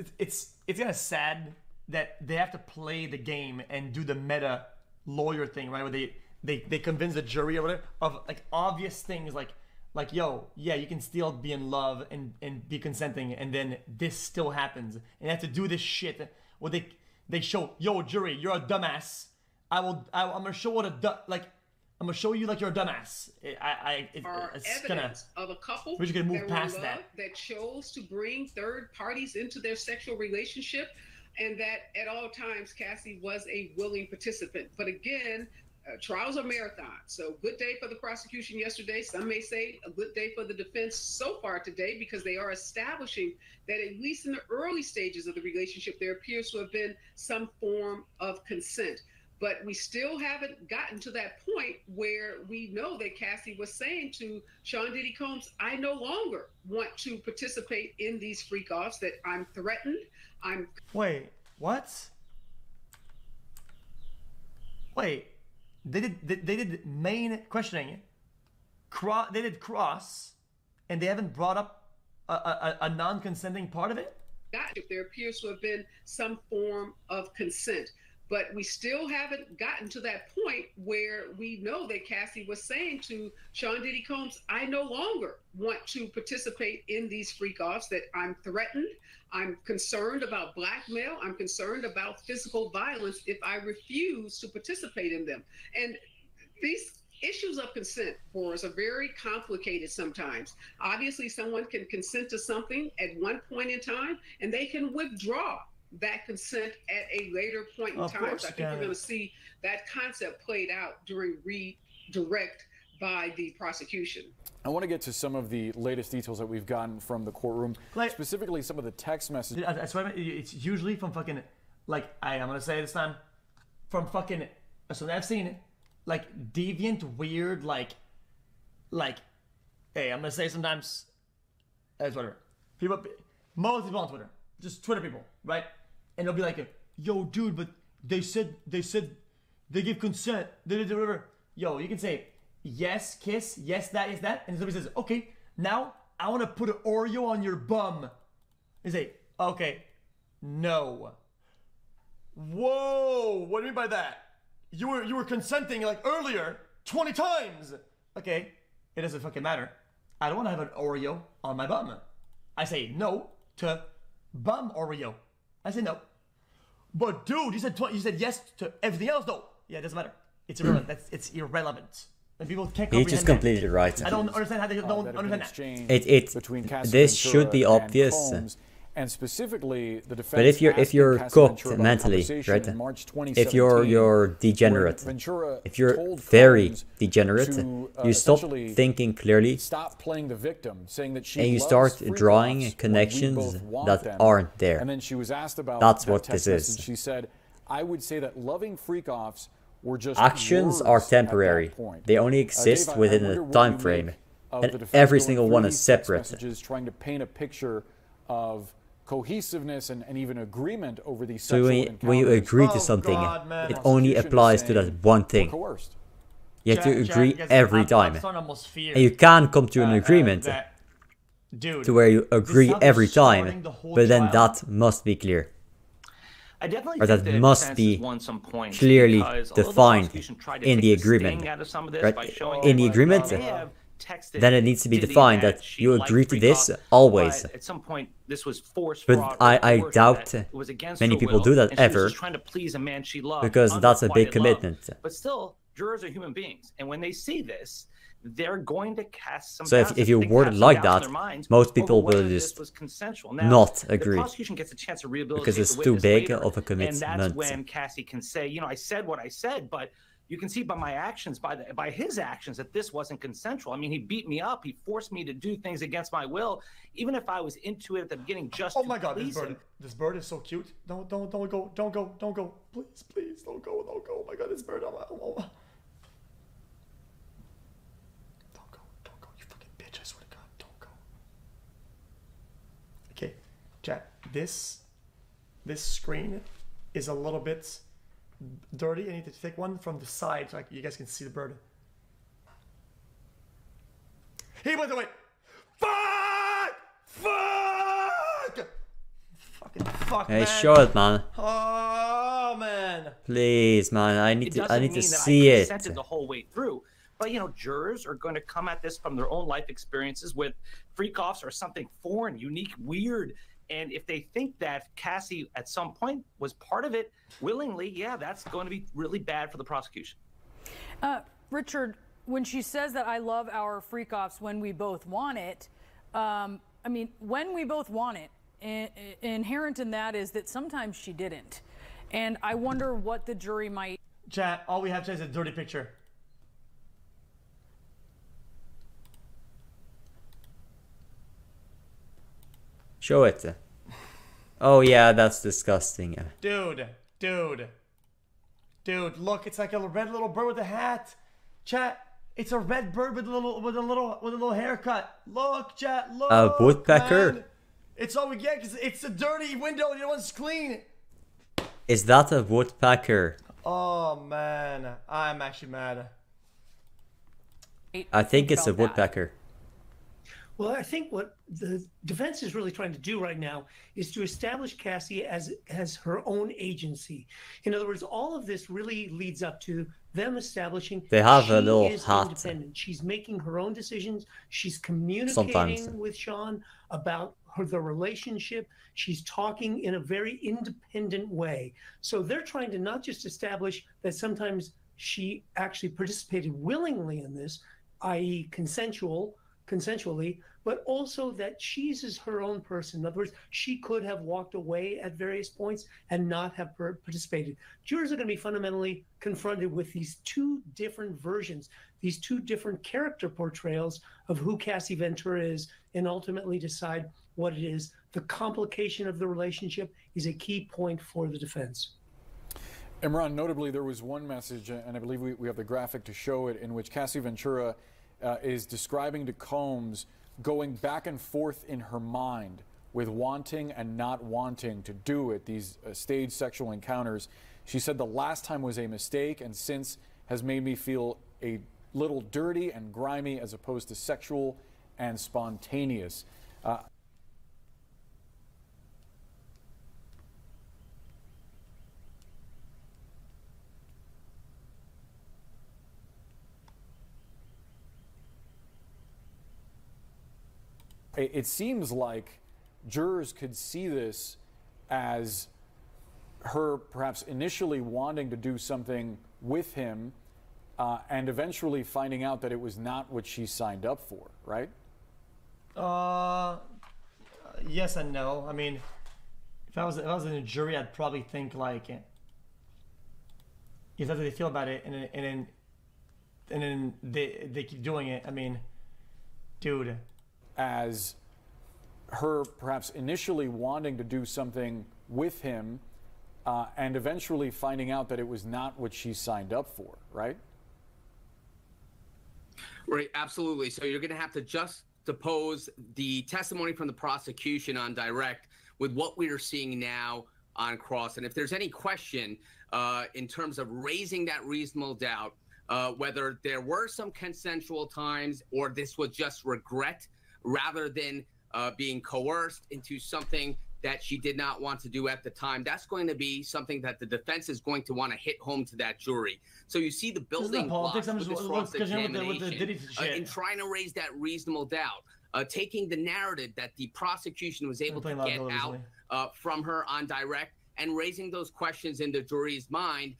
kind of sad that they have to play the game and do the meta lawyer thing, right? Where they convince the jury or whatever of like obvious things like, yo, yeah, you can still be in love and be consenting, and then this still happens. And you have to do this shit where they show, yo, jury, you're a dumbass. I'm gonna show what I'm gonna show you like you're a dumbass. It's evidence of a couple we should move past that chose to bring third parties into their sexual relationship, and that at all times Cassie was a willing participant. But again, trials are marathons. So good day for the prosecution yesterday. Some may say a good day for the defense so far today, because they are establishing that at least in the early stages of the relationship, there appears to have been some form of consent. But we still haven't gotten to that point where we know that Cassie was saying to Sean Diddy Combs, I no longer want to participate in these freak-offs, that I'm threatened. Wait, what? Wait. They did main questioning, they did cross, and they haven't brought up a non-consenting part of it? There appears to have been some form of consent, but we still haven't gotten to that point where we know that Cassie was saying to Sean Diddy Combs, I no longer want to participate in these freak-offs, that I'm threatened, I'm concerned about blackmail, I'm concerned about physical violence if I refuse to participate in them. And these issues of consent, Boris, are very complicated sometimes. Obviously, someone can consent to something at one point in time, and they can withdraw that consent at a later point in time. So I think we're going to see that concept played out during redirect by the prosecution. I want to get to some of the latest details that we've gotten from the courtroom, specifically some of the text messages. I swear, it's usually from fucking, like, I'm going to say it this time, from fucking, so I've seen, like, deviant, weird, like, hey, I'm going to say sometimes, it's whatever. Most people on Twitter, just Twitter people, right? And they'll be like, yo, dude, but they said they give consent, they did whatever. Yo, you can say, yes, kiss, yes, that, yes, that. And somebody says, okay, now I want to put an Oreo on your bum. You say, okay, no. Whoa, what do you mean by that? You were consenting like earlier 20 times. Okay, it doesn't fucking matter. I don't want to have an Oreo on my bum. I say no to bum Oreo. I say no. But dude, you said yes to everything else though. Yeah, it doesn't matter. It's irrelevant. It's irrelevant. And people can't comprehend He's just completely right. I don't understand how they don't understand that. This should be obvious. Combs, and specifically the defense. But if you're cooked mentally, right? If you're degenerate, if you're very degenerate, you stop thinking clearly, stop playing the victim, saying that she and you start drawing connections that aren't there. And then she was asked about that's what this is. She said, "I would say that loving freak-offs were just actions are temporary. They only exist within a time frame, and every single one is separate." Trying to paint a picture of cohesiveness and even agreement over these So sexual encounters. when you agree to something, it only applies to that one thing. Coerced. You have to agree guys, every I'm time. starting to almost fear, And you can come to an agreement dude, to where you agree this is how every they're starting time, the whole but then trial. that must be clear. I definitely Or think that the must defense be has won some points clearly because although the defined prosecution tried to in take the the agreement. sting out of some of this Right? by showing In the that agreement, they have texted then it needs to be Diddy defined that she you liked agree to this Freakoff, always. but at some point this was forced But fraud or I coercion, doubt that it was against many her people will, do that and she was ever, just trying to please a man she loved because that's a big unrequited commitment. love. But still, jurors are human beings, and when they see this, they're going to cast some So doubts. if you They word have it some like doubts in that, their minds most people over whether will this just was consensual. Now, not the agree. prosecution gets a chance to rehabilitate Because it's the too witness big later, of a and that's commitment. when Cassie can say, you know, I said what I said, but you can see by my actions, by his actions, that this wasn't consensual. I mean, he beat me up. He forced me to do things against my will, even if I was into it at the beginning. Just oh my God, please him. this bird is so cute. Don't go, please, don't go. Oh my God, this bird. Oh. Don't go, you fucking bitch! I swear to God, don't go. Okay, chat. This screen is a little bit dirty. I need to take one from the side so you guys can see the bird. He went away. Fuck, Hey, man. show it, man. Oh man. Please, man. I need to mean that see I it. consented the whole way through. But, you know, jurors are going to come at this from their own life experiences with freak-offs or something foreign, unique, weird. And if they think that Cassie at some point was part of it willingly, yeah, that's going to be really bad for the prosecution. Richard, when she says that I love our freak-offs when we both want it, I mean, when we both want it, inherent in that is that sometimes she didn't. And I wonder what the jury might... Chat, all we have to say is a dirty picture. Show it. Oh yeah, that's disgusting. Dude, look, it's like a red little bird with a hat. Chat, it's a red bird with a little haircut. Look, chat, look. A woodpecker? Man. It's all we get because it's a dirty window. The other one's clean. Is that a woodpecker? Oh man, I'm actually mad. I think it's a woodpecker. Well, I think what the defense is really trying to do right now is to establish Cassie as her own agency. In other words, all of this really leads up to them establishing they have she a little is hat. independent. She's making her own decisions. She's communicating Sometimes. with Sean about the relationship. She's talking in a very independent way. So they're trying to not just establish that sometimes she actually participated willingly in this, i.e. consensually, but also that she's as her own person. In other words, she could have walked away at various points and not have participated. Jurors are going to be fundamentally confronted with these two different versions, these two different character portrayals of who Cassie Ventura is, and ultimately decide what it is. The complication of the relationship is a key point for the defense. Imran, notably, there was one message, and I believe we have the graphic to show it, in which Cassie Ventura is describing to Combs going back and forth in her mind with wanting and not wanting to do it, these staged sexual encounters. She said the last time was a mistake and since has made me feel a little dirty and grimy as opposed to sexual and spontaneous. It seems like jurors could see this as her perhaps initially wanting to do something with him and eventually finding out that it was not what she signed up for, right? Yes and no. I mean, if I was in a jury, I'd probably think like, if that's what they feel about it, and then they keep doing it. I mean, dude. As her perhaps initially wanting to do something with him and eventually finding out that it was not what she signed up for, right? Right, absolutely. So you're going to have to just depose the testimony from the prosecution on direct with what we are seeing now on Cross. And if there's any question in terms of raising that reasonable doubt, whether there were some consensual times or this was just regret rather than being coerced into something that she did not want to do at the time, that's going to be something that the defense is going to want to hit home to that jury. So you see the building blocks with this cross-examination in trying to raise that reasonable doubt, taking the narrative that the prosecution was able to get out from her on direct and raising those questions in the jury's mind,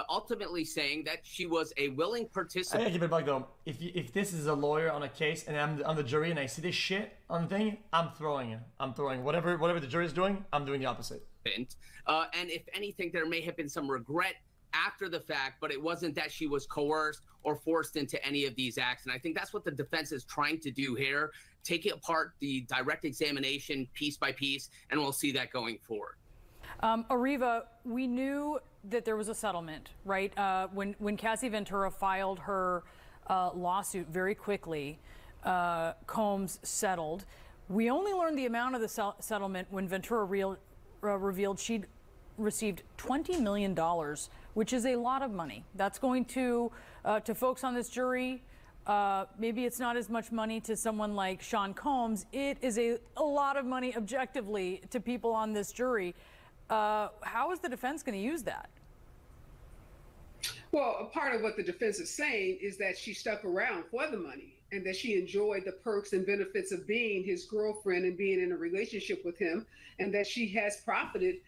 ultimately saying that she was a willing participant. I gotta keep it back though. If this is a lawyer on a case and I'm on the jury and I see this shit on the thing, I'm throwing it. I'm throwing whatever the jury is doing. I'm doing the opposite. And if anything, there may have been some regret after the fact, but it wasn't that she was coerced or forced into any of these acts. And I think that's what the defense is trying to do here. Take it apart, the direct examination piece by piece, and we'll see that going forward. Arriva, we knew that there was a settlement, right? When Cassie Ventura filed her lawsuit very quickly, Combs settled. We only learned the amount of the settlement when Ventura revealed she'd received $20 million, which is a lot of money. That's going to folks on this jury. Maybe it's not as much money to someone like Sean Combs. It is a lot of money objectively to people on this jury. How is the defense going to use that? Well, a part of what the defense is saying is that she stuck around for the money and that she enjoyed the perks and benefits of being his girlfriend and being in a relationship with him, and that she has profited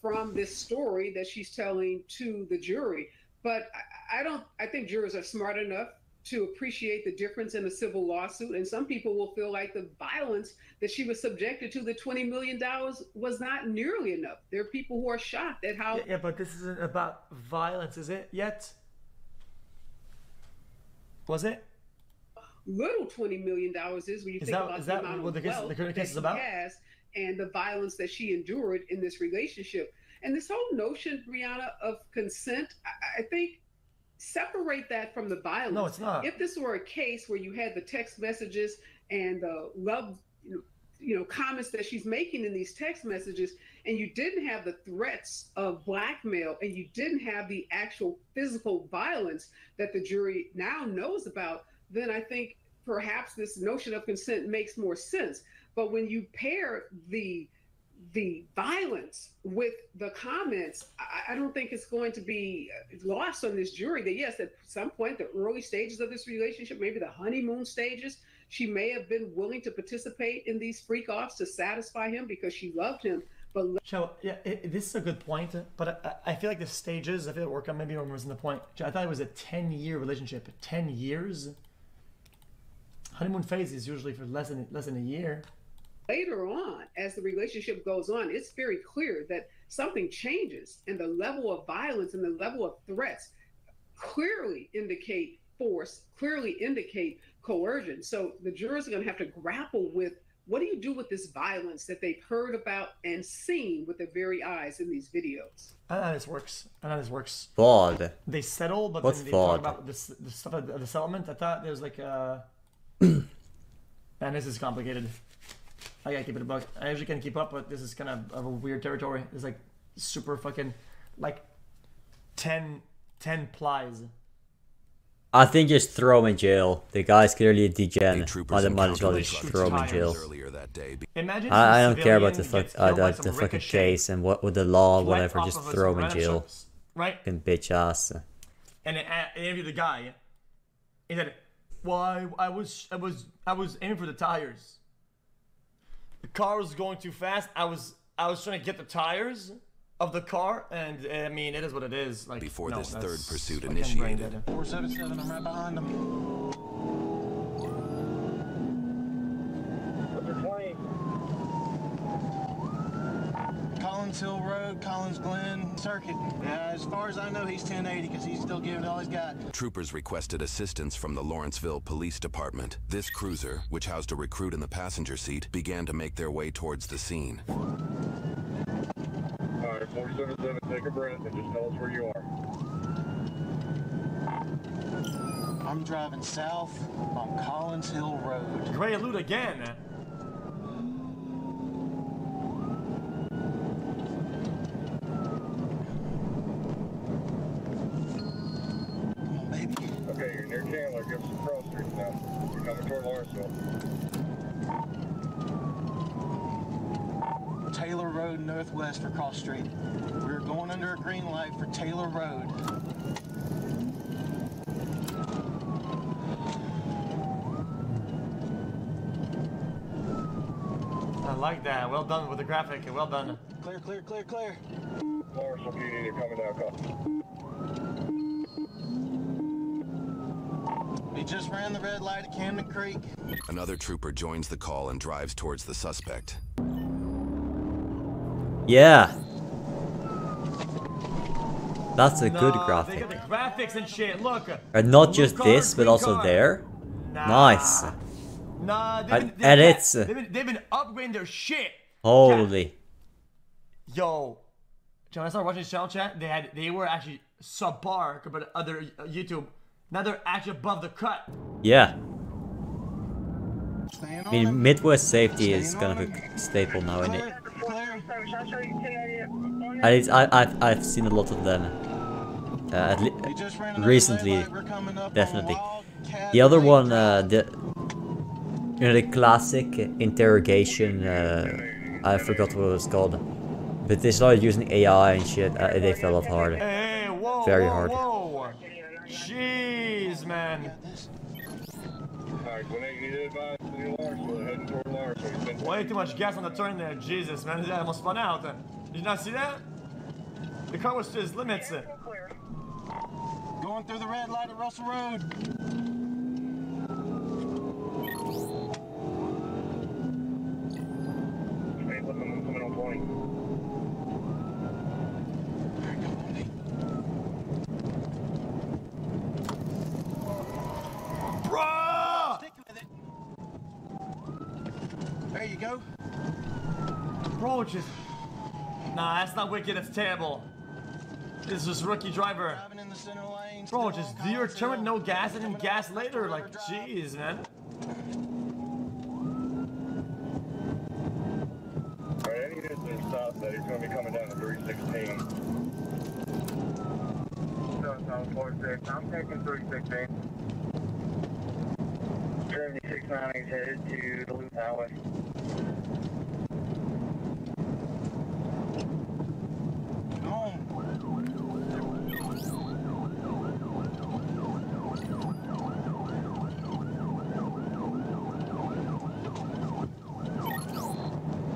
from this story that she's telling to the jury. But I think jurors are smart enough to appreciate the difference in a civil lawsuit, and some people will feel like the violence that she was subjected to, the $20 million, was not nearly enough. There are people who are shocked at how... Yeah, but this isn't about violence, is it, yet? Was it? Little $20 million is when you think about the amount of wealth that she has and the violence that she endured in this relationship. And this whole notion, Brianna, of consent, I think, separate that from the violence. No, it's not. If this were a case where you had the text messages and the love, comments that she's making in these text messages, and you didn't have the threats of blackmail, and you didn't have the actual physical violence that the jury now knows about, then I think perhaps this notion of consent makes more sense. But when you pair the violence with the comments, I don't think it's going to be lost on this jury that, yes, at some point, the early stages of this relationship, maybe the honeymoon stages, she may have been willing to participate in these freak-offs to satisfy him because she loved him. But this is a good point, but I feel like the stages, I feel like work on maybe I'm missing the point. I thought it was a 10-year relationship. 10 years? Honeymoon phase is usually for less than a year. Later on, as the relationship goes on, it's very clear that something changes, and the level of violence and the level of threats clearly indicate force, clearly indicate coercion. So the jurors are going to have to grapple with, what do you do with this violence that they've heard about and seen with their very eyes in these videos? I know how this works. Fraud. They settle, but What's then they fraud? talk about the stuff of the settlement. I thought there was like man, this is complicated. I gotta keep it a buck. I usually can keep up, but this is kind of a weird territory. It's like super fucking, like 10 plies. I think just throw him in jail. The guy's clearly a degen. Might as well just throw him in jail. Imagine I don't care about the fucking case and what with the law, whatever. Just throw him in jail. Right. Fucking bitch ass. And I interviewed the guy. He said, "Well, I was aiming for the tires. The car was going too fast. I was trying to get the tires of the car, and I mean, it is what it is." Like, before no, this third pursuit fucking initiated. 477, I'm right behind them. What's your claim? Collins Hill Road, Collins Glen Circuit. Yeah, as far as I know, he's 1080 because he's still giving all he's got. Troopers requested assistance from the Lawrenceville Police Department. This cruiser, which housed a recruit in the passenger seat, began to make their way towards the scene. Alright, 477, take a breath and just tell us where you are. I'm driving south on Collins Hill Road. Gray loot again. Taylor Road northwest for Cross Street. We're going under a green light for Taylor Road. I like that. Well done with the graphic. Well done. Clear, clear, clear, clear. Marshall PD, they're coming down. We just ran the red light at Camden Creek. Another trooper joins the call and drives towards the suspect. Yeah. That's a good graphic. They got the graphics and shit. Look. And not just this, but also there. Nice. Nah, And edits. They've been upgrading their shit. Holy. Yo. When I started watching this channel chat, they were actually subpar compared to other YouTube. Now they're actually above the cut. Yeah. I mean, Midwest safety is kind of a staple now, isn't it? At least I've seen a lot of them. Recently, definitely. The other one, the classic interrogation. I forgot what it was called, but they started using AI and shit. They fell off hard. Hey, whoa, very whoa, hard. Whoa. Jeez, man. Way too much gas on the turn there. Jesus, man. I almost spun out. Did you not see that? The car was to its limits. Going through the red light at Russell Road. There you go. Bro, just... Nah, that's not wicked, that's terrible. This is rookie driver. Bro, just do your turn with no gas and then gas later. Like, jeez, man. Alright, any units that stop that he's going to be coming down to 316. I'm taking 316. 7690 is headed to the Loop Highway.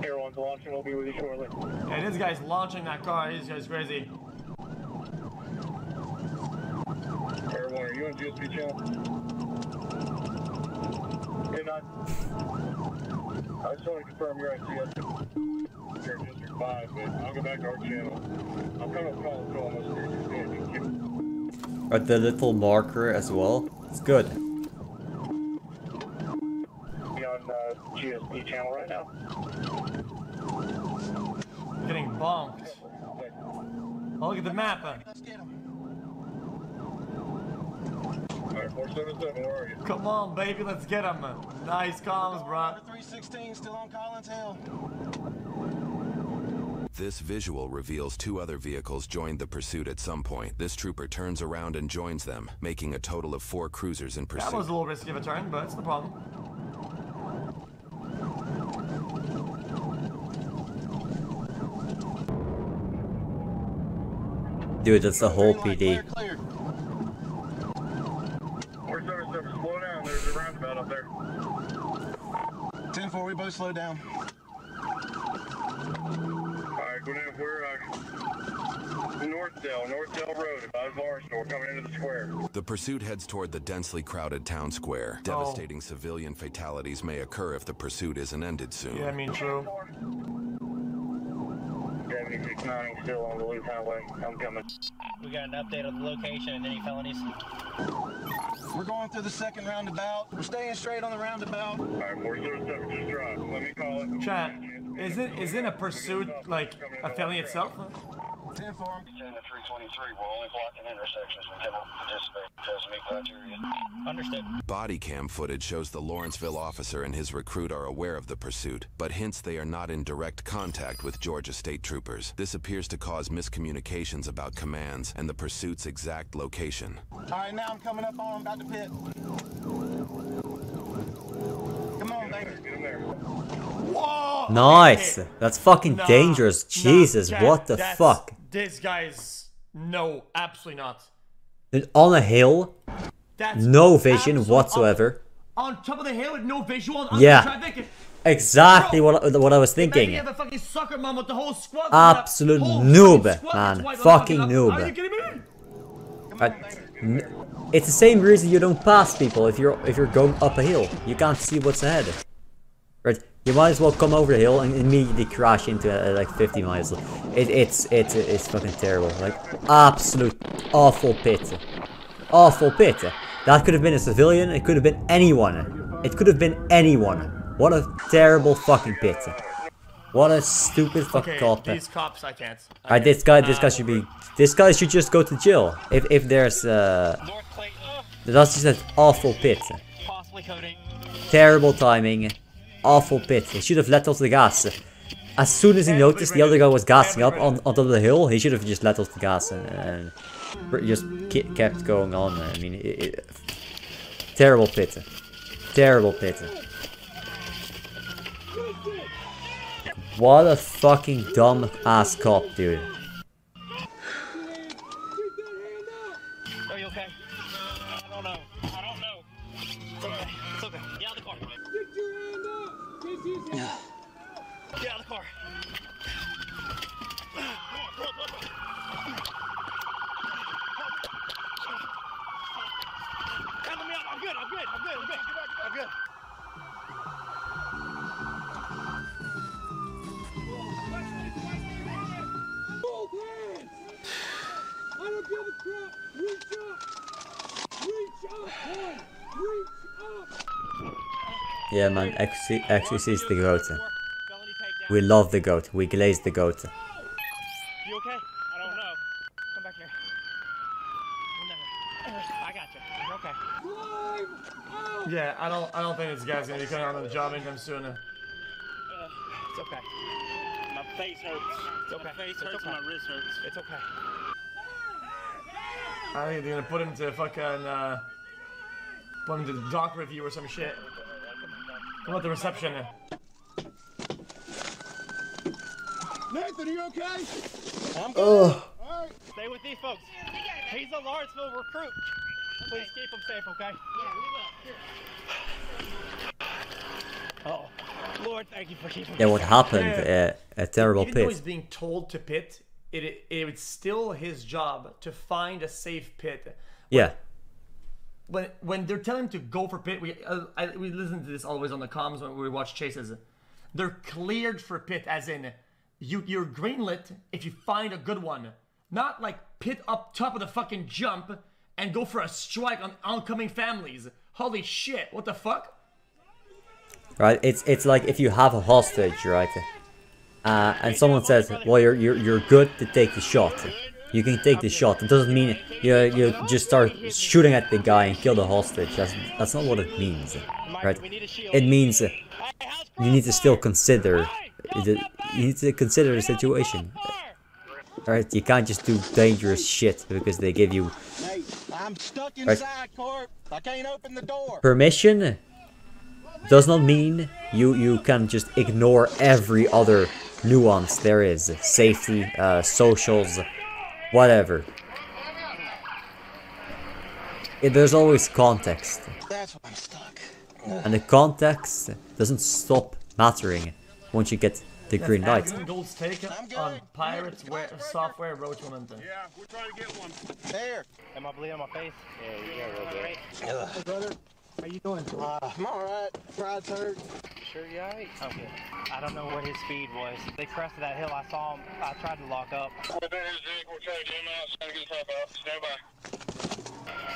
Everyone's launching, we'll be with you shortly. Yeah, this guy's launching that car. This guy's crazy. Everyone, are you on GSP channel? You're not. I just want to confirm you're on CS. You're in District 5, but I'll go back to our channel. I'm coming up call until almost 316. Or the little marker as well. It's good. Be on GSP channel right now. Getting bonked. Oh, look at the map. Alright, 477, where are you? Come on, baby, let's get him. Nice comms, bro. 316 still on Collins Hill. This visual reveals two other vehicles joined the pursuit at some point. This trooper turns around and joins them, making a total of 4 cruisers in pursuit. That was a little risky of a turn, but it's no problem. Dude, that's the whole PD. 477, slow down. There's a roundabout up there. 10-4, we both slow down. Alright, go down. We're Northdale Road, about Varston. We're coming into the square. The pursuit heads toward the densely crowded town square. Devastating civilian fatalities may occur if the pursuit isn't ended soon. Yeah, I mean, true. 7690 still on the Loop Highway. I'm coming. We got an update on the location and any felonies. We're going through the second roundabout. We're staying straight on the roundabout. Alright, 477, just drive. Let me call it. Chat, isn't a pursuit like a felony itself? 10-4. 10 to 323. We're only blocking intersections. We cannot participate because we meet criteria. Understood. Body cam footage shows the Lawrenceville officer and his recruit are aware of the pursuit, but hints they are not in direct contact with Georgia State Troopers. This appears to cause miscommunications about commands and the pursuit's exact location. Alright, now I'm coming up on, about to pit. Nice. That's fucking dangerous. Jesus, what the fuck? This guy's no, absolutely not. On a hill, no vision whatsoever. On top of the hill with no visual. Yeah, exactly what I was thinking. You have a fucking soccer mom with the whole squad. Absolute noob, man. Fucking noob. Are you kidding me? It's the same reason you don't pass people if you're going up a hill. You can't see what's ahead. Right? You might as well come over the hill and immediately crash into like 50 miles. It's fucking terrible. Like absolute awful pit. Awful pit. That could have been a civilian. It could have been anyone. It could have been anyone. What a terrible fucking pit. What a stupid fucking cop. These cops, I can't. Alright, this guy should be. This guy should just go to jail. If there's that's just an awful pit. Terrible timing. Awful pit. He should have let off the gas. As soon as he noticed the other guy was gassing up on top of the hill, he should have just let off the gas and just kept going on. I mean, terrible pit. Terrible pit. What a fucking dumb ass cop, dude. Are you okay? I don't know. It's okay. It's okay. Get out of the car. Get out of the car. Let me out. I'm good. I don't give a crap. Reach up. Reach up, boy. Reach up. Yeah, man. xQc is the goat. We love the goat. We glaze the goat. You okay? I don't know. Come back here. I got you. You're okay. Yeah, I don't think this guy's gonna be coming on the job anytime soon. It's okay. My face hurts. It's okay. My face hurts. My wrist hurts. It's okay. I think they're gonna put him to fucking put him to the doc review or some shit. Come at the reception. Nathan, are you okay? I'm good. Alright. Stay with these folks. He's a Lawrenceville recruit. Please keep him safe, okay? Yeah, we will. Oh, Lord, thank you for keeping Yeah, what happened? A terrible Even though he's pit. being told to pit, it's still his job to find a safe pit. Yeah. When they're telling him to go for pit, we listen to this always on the comms when we watch chases. They're cleared for pit, as in you're greenlit if you find a good one, not like pit up top of the fucking jump and go for a strike on oncoming families. Holy shit! What the fuck? Right, it's like if you have a hostage, right? And someone says, "Well, you're good to take the shot. You can take the shot." It doesn't mean you just start shooting at the guy and kill the hostage. That's not what it means, right? It means you need to still consider the situation. Right? You can't just do dangerous shit because they give you I'm stuck inside, Corp. I can't open the door. permission. Does not mean you can just ignore every other nuance there is. Safety, socials, whatever. There's always context. That's why I'm stuck. And the context doesn't stop mattering once you get the green light. Gold's taken on Pirates software roach momentum. Yeah, we're trying to get one. There. Am I bleeding on my face? Yeah, you got a little bit. Hey, brother. How you doing? I'm alright. Pride's hurt. Sure you alright? Okay. I don't know what his speed was. They crested that hill. I saw him. I tried to lock up. Within his vehicle, we're trying to get him out. Trying to get his help out. Stand by.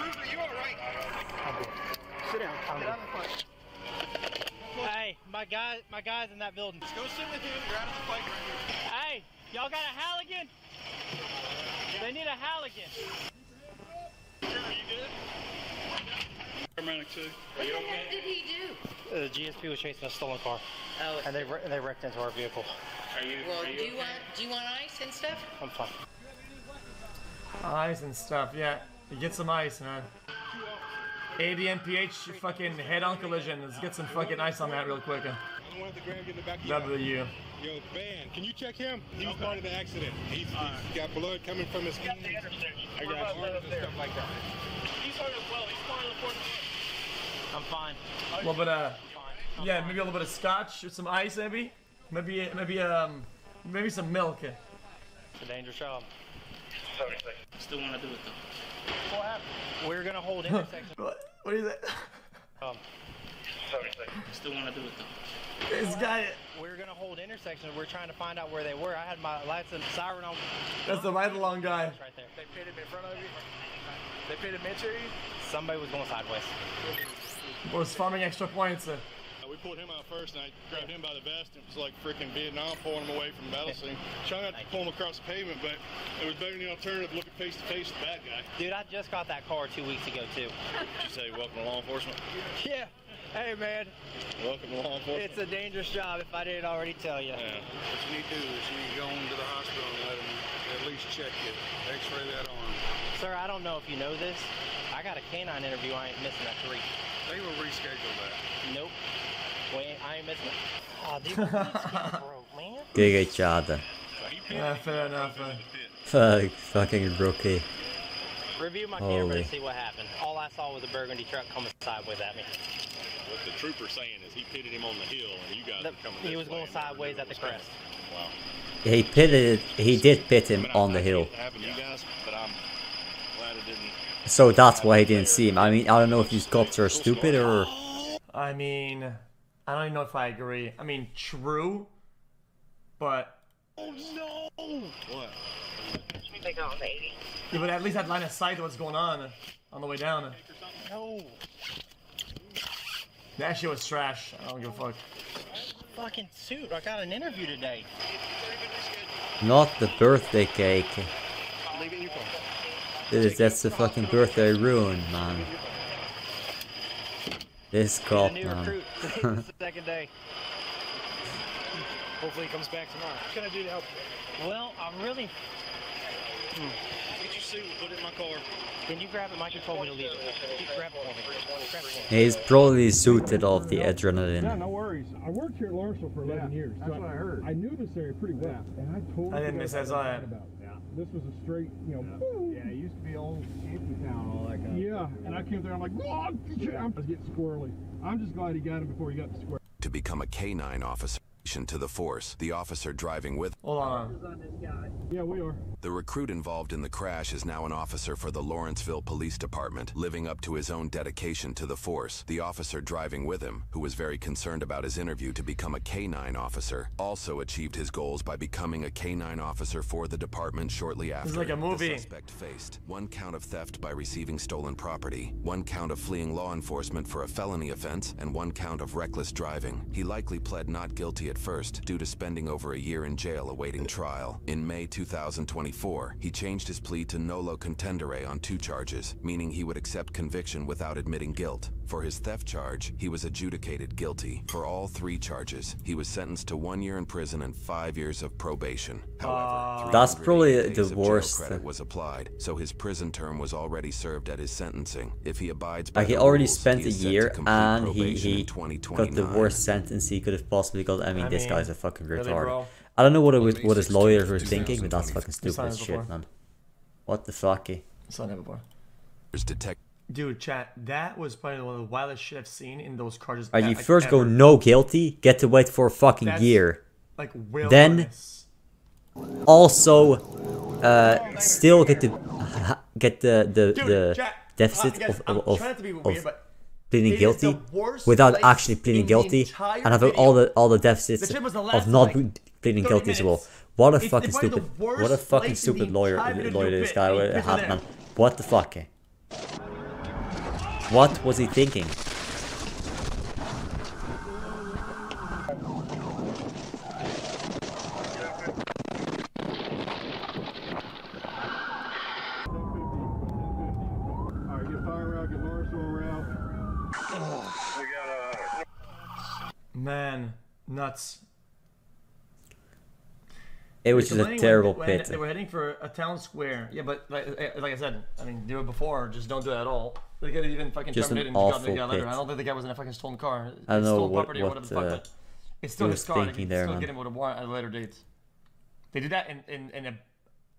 Cruiser, you alright? Sit down. Get out of the fight. Hey, my guys in that building. Go sit with him. You're out of the fight right here. Hey, y'all got a Halligan? They need a Halligan. Are you good? Paramedic too. What the heck did he do? The GSP was chasing a stolen car. Oh. And they wrecked into our vehicle. Do you want ice and stuff? I'm fine. Ice and stuff, yeah. You get some ice, man. ADMPH fucking head-on collision. Let's get some fucking ice on that real quick. went to grab you in the back. W. Yo, Van, can you check him? He was part of the accident. He's got blood coming from his hands. I got arms and stuff like that. He's hurt as well. He's fine in the front. I'm fine. A little bit of, yeah, maybe a little bit of scotch with some ice, maybe. Maybe some milk. It's a dangerous job. Still want to do it though. What happened? We're gonna hold intersection. What is it? Still want to do it though. This guy. We're gonna hold intersections. We're trying to find out where they were. I had my lights and siren on. That's the ride-along guy. Right there. They pitted in front of you. They pitted mid-tier you. Somebody was going sideways. Was farming extra points. We pulled him out first, and I grabbed him by the vest. It was like freaking Vietnam, pulling him away from the battle scene. Trying not to pull him across the pavement, but it was better than the alternative, looking face to face with the bad guy. Dude, I just got that car 2 weeks ago too. Did you say welcome to law enforcement? Yeah. Hey man. Welcome to law enforcement. It's a dangerous job if I didn't already tell you. Yeah. What you need to do is you need to go into the hospital and let them at least check you. X-ray that arm. Sir, I don't know if you know this. I got a canine interview. I ain't missing at 3. They will reschedule that. Nope. Wait, I ain't missing it. Oh, dude, this getting broke, man. Good job. Yeah, fair enough. Fucking rookie. Review my camera to see what happened. All I saw was a burgundy truck coming sideways at me. What the trooper's saying is he pitted him on the hill, and you guys were coming He was going sideways at the crest. Wow. He did pit him on the hill. So that's why he didn't see him. I mean, I don't know if these cops are stupid or... I mean, I don't even know if I agree. I mean, true, but... Oh no! What? Yeah, but at least I'd line of sight of what's going on the way down. No. That shit was trash. I don't give a fuck. Fucking suit. I got an interview today. Not the birthday cake. That's the fucking birthday ruin, man. This cop, man. Second day. Hopefully he comes back tomorrow. What can I do to help you? Well, I'm really... Get your suit and put it in my car. Can you grab it? Mike told me to leave it. Grab it for me. Grab it for me. He's probably suited of the adrenaline. Yeah, no worries. I worked here at Lawrenceville for 11 years. That's what I heard. I knew this area pretty well, and I totally I didn't miss as I am. This was a straight, you know. Yeah, it used to be old Shantytown, all that kind of stuff. Yeah, and I came there, I'm like, oh, I'm just getting squirrely. I'm just glad he got him before he got the square. To become a K-9 officer to the force, the officer driving with... Hold on. Yeah, we are. The recruit involved in the crash is now an officer for the Lawrenceville Police Department, living up to his own dedication to the force. The officer driving with him, who was very concerned about his interview to become a K-9 officer, also achieved his goals by becoming a K-9 officer for the department shortly after. It's like a movie. The suspect faced 1 count of theft by receiving stolen property, 1 count of fleeing law enforcement for a felony offense, and 1 count of reckless driving. He likely pled not guilty at first, due to spending over a year in jail awaiting trial. In May 2024, he changed his plea to nolo contendere on 2 charges, meaning he would accept conviction without admitting guilt. For his theft charge, he was adjudicated guilty. For all 3 charges, he was sentenced to 1 year in prison and 5 years of probation. However, that's probably the worst. Credit was applied, so his prison term was already served at his sentencing. If he abides by like he the already rules, spent he a is set to year complete and he probation in got the 2029. worst sentence he could have possibly got. I mean, this guy's a fucking Really, retard. bro? I don't know what his lawyers were thinking, but that's fucking stupid as shit, man. What the fucky? Son of a boy. Detect Dude, chat, that was probably one of the wildest shit I've seen in those charges. Are you first go no guilty, get to wait for a fucking year. Like then also still get the deficit of pleading guilty without actually pleading guilty and have all the deficits of not pleading guilty as well. What a fucking stupid lawyer this guy had, man. What the fuck? What was he thinking? Man, nuts. It was just a terrible pit. They were heading for a town square. Yeah, but like I said, I mean, do it before. Just don't do it at all. They could even fucking just terminate an and awful got later. pit. I don't think the guy was in a fucking stolen car. I don't know property or whatever the fuck. It's still he his was card. thinking You can there, still man. get him with a warrant at a later date. They did that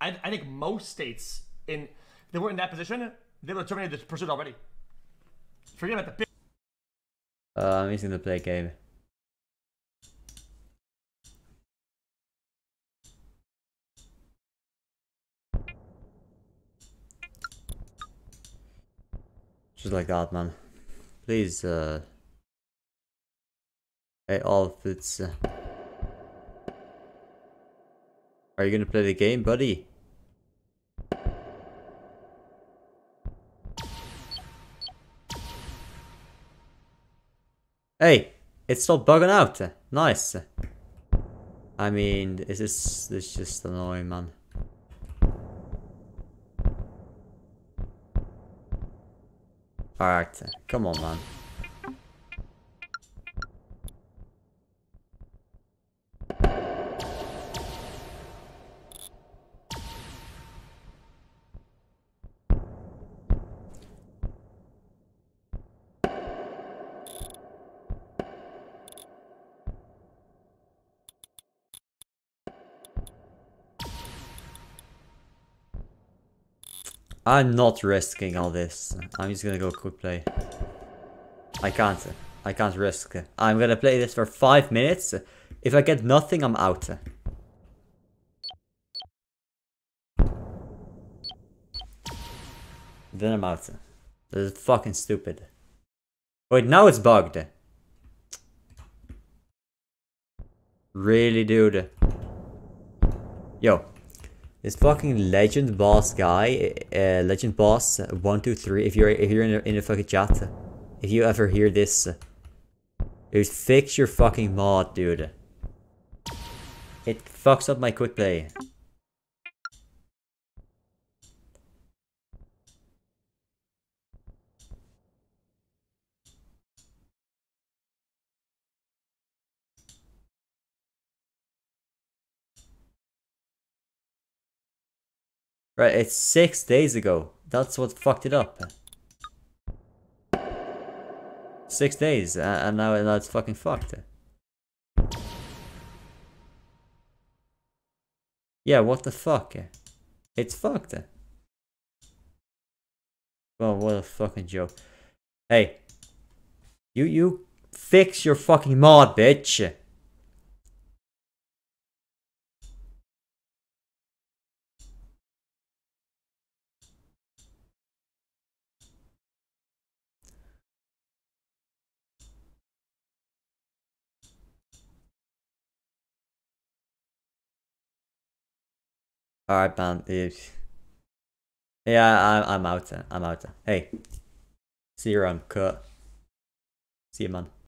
I think most states they were in that position. They would have terminated the pursuit already. Forget about the. I'm just gonna play a game. Just like that, man. Please, hey, Alf, it's. Are you gonna play the game, buddy? Hey, it's still bugging out. Nice. I mean, this just annoying, man. Alright, come on, man. I'm not risking all this. I'm just gonna go quick play. I can't risk. I'm gonna play this for 5 minutes. If I get nothing, I'm out. Then I'm out. This is fucking stupid. Wait, now it's bugged. Really, dude? Yo. This fucking legend boss guy, legend boss 123. If you're in the fucking chat, if you ever hear this, dude, fix your fucking mod, dude. It fucks up my quick play. Right, it's 6 days ago. That's what fucked it up. 6 days, and now it's fucking fucked. Yeah, what the fuck? It's fucked. Well, what a fucking joke. Hey, you fix your fucking mod, bitch. Alright, man. Yeah, I'm out. I'm out. Hey, see you around. Cut. See you, man.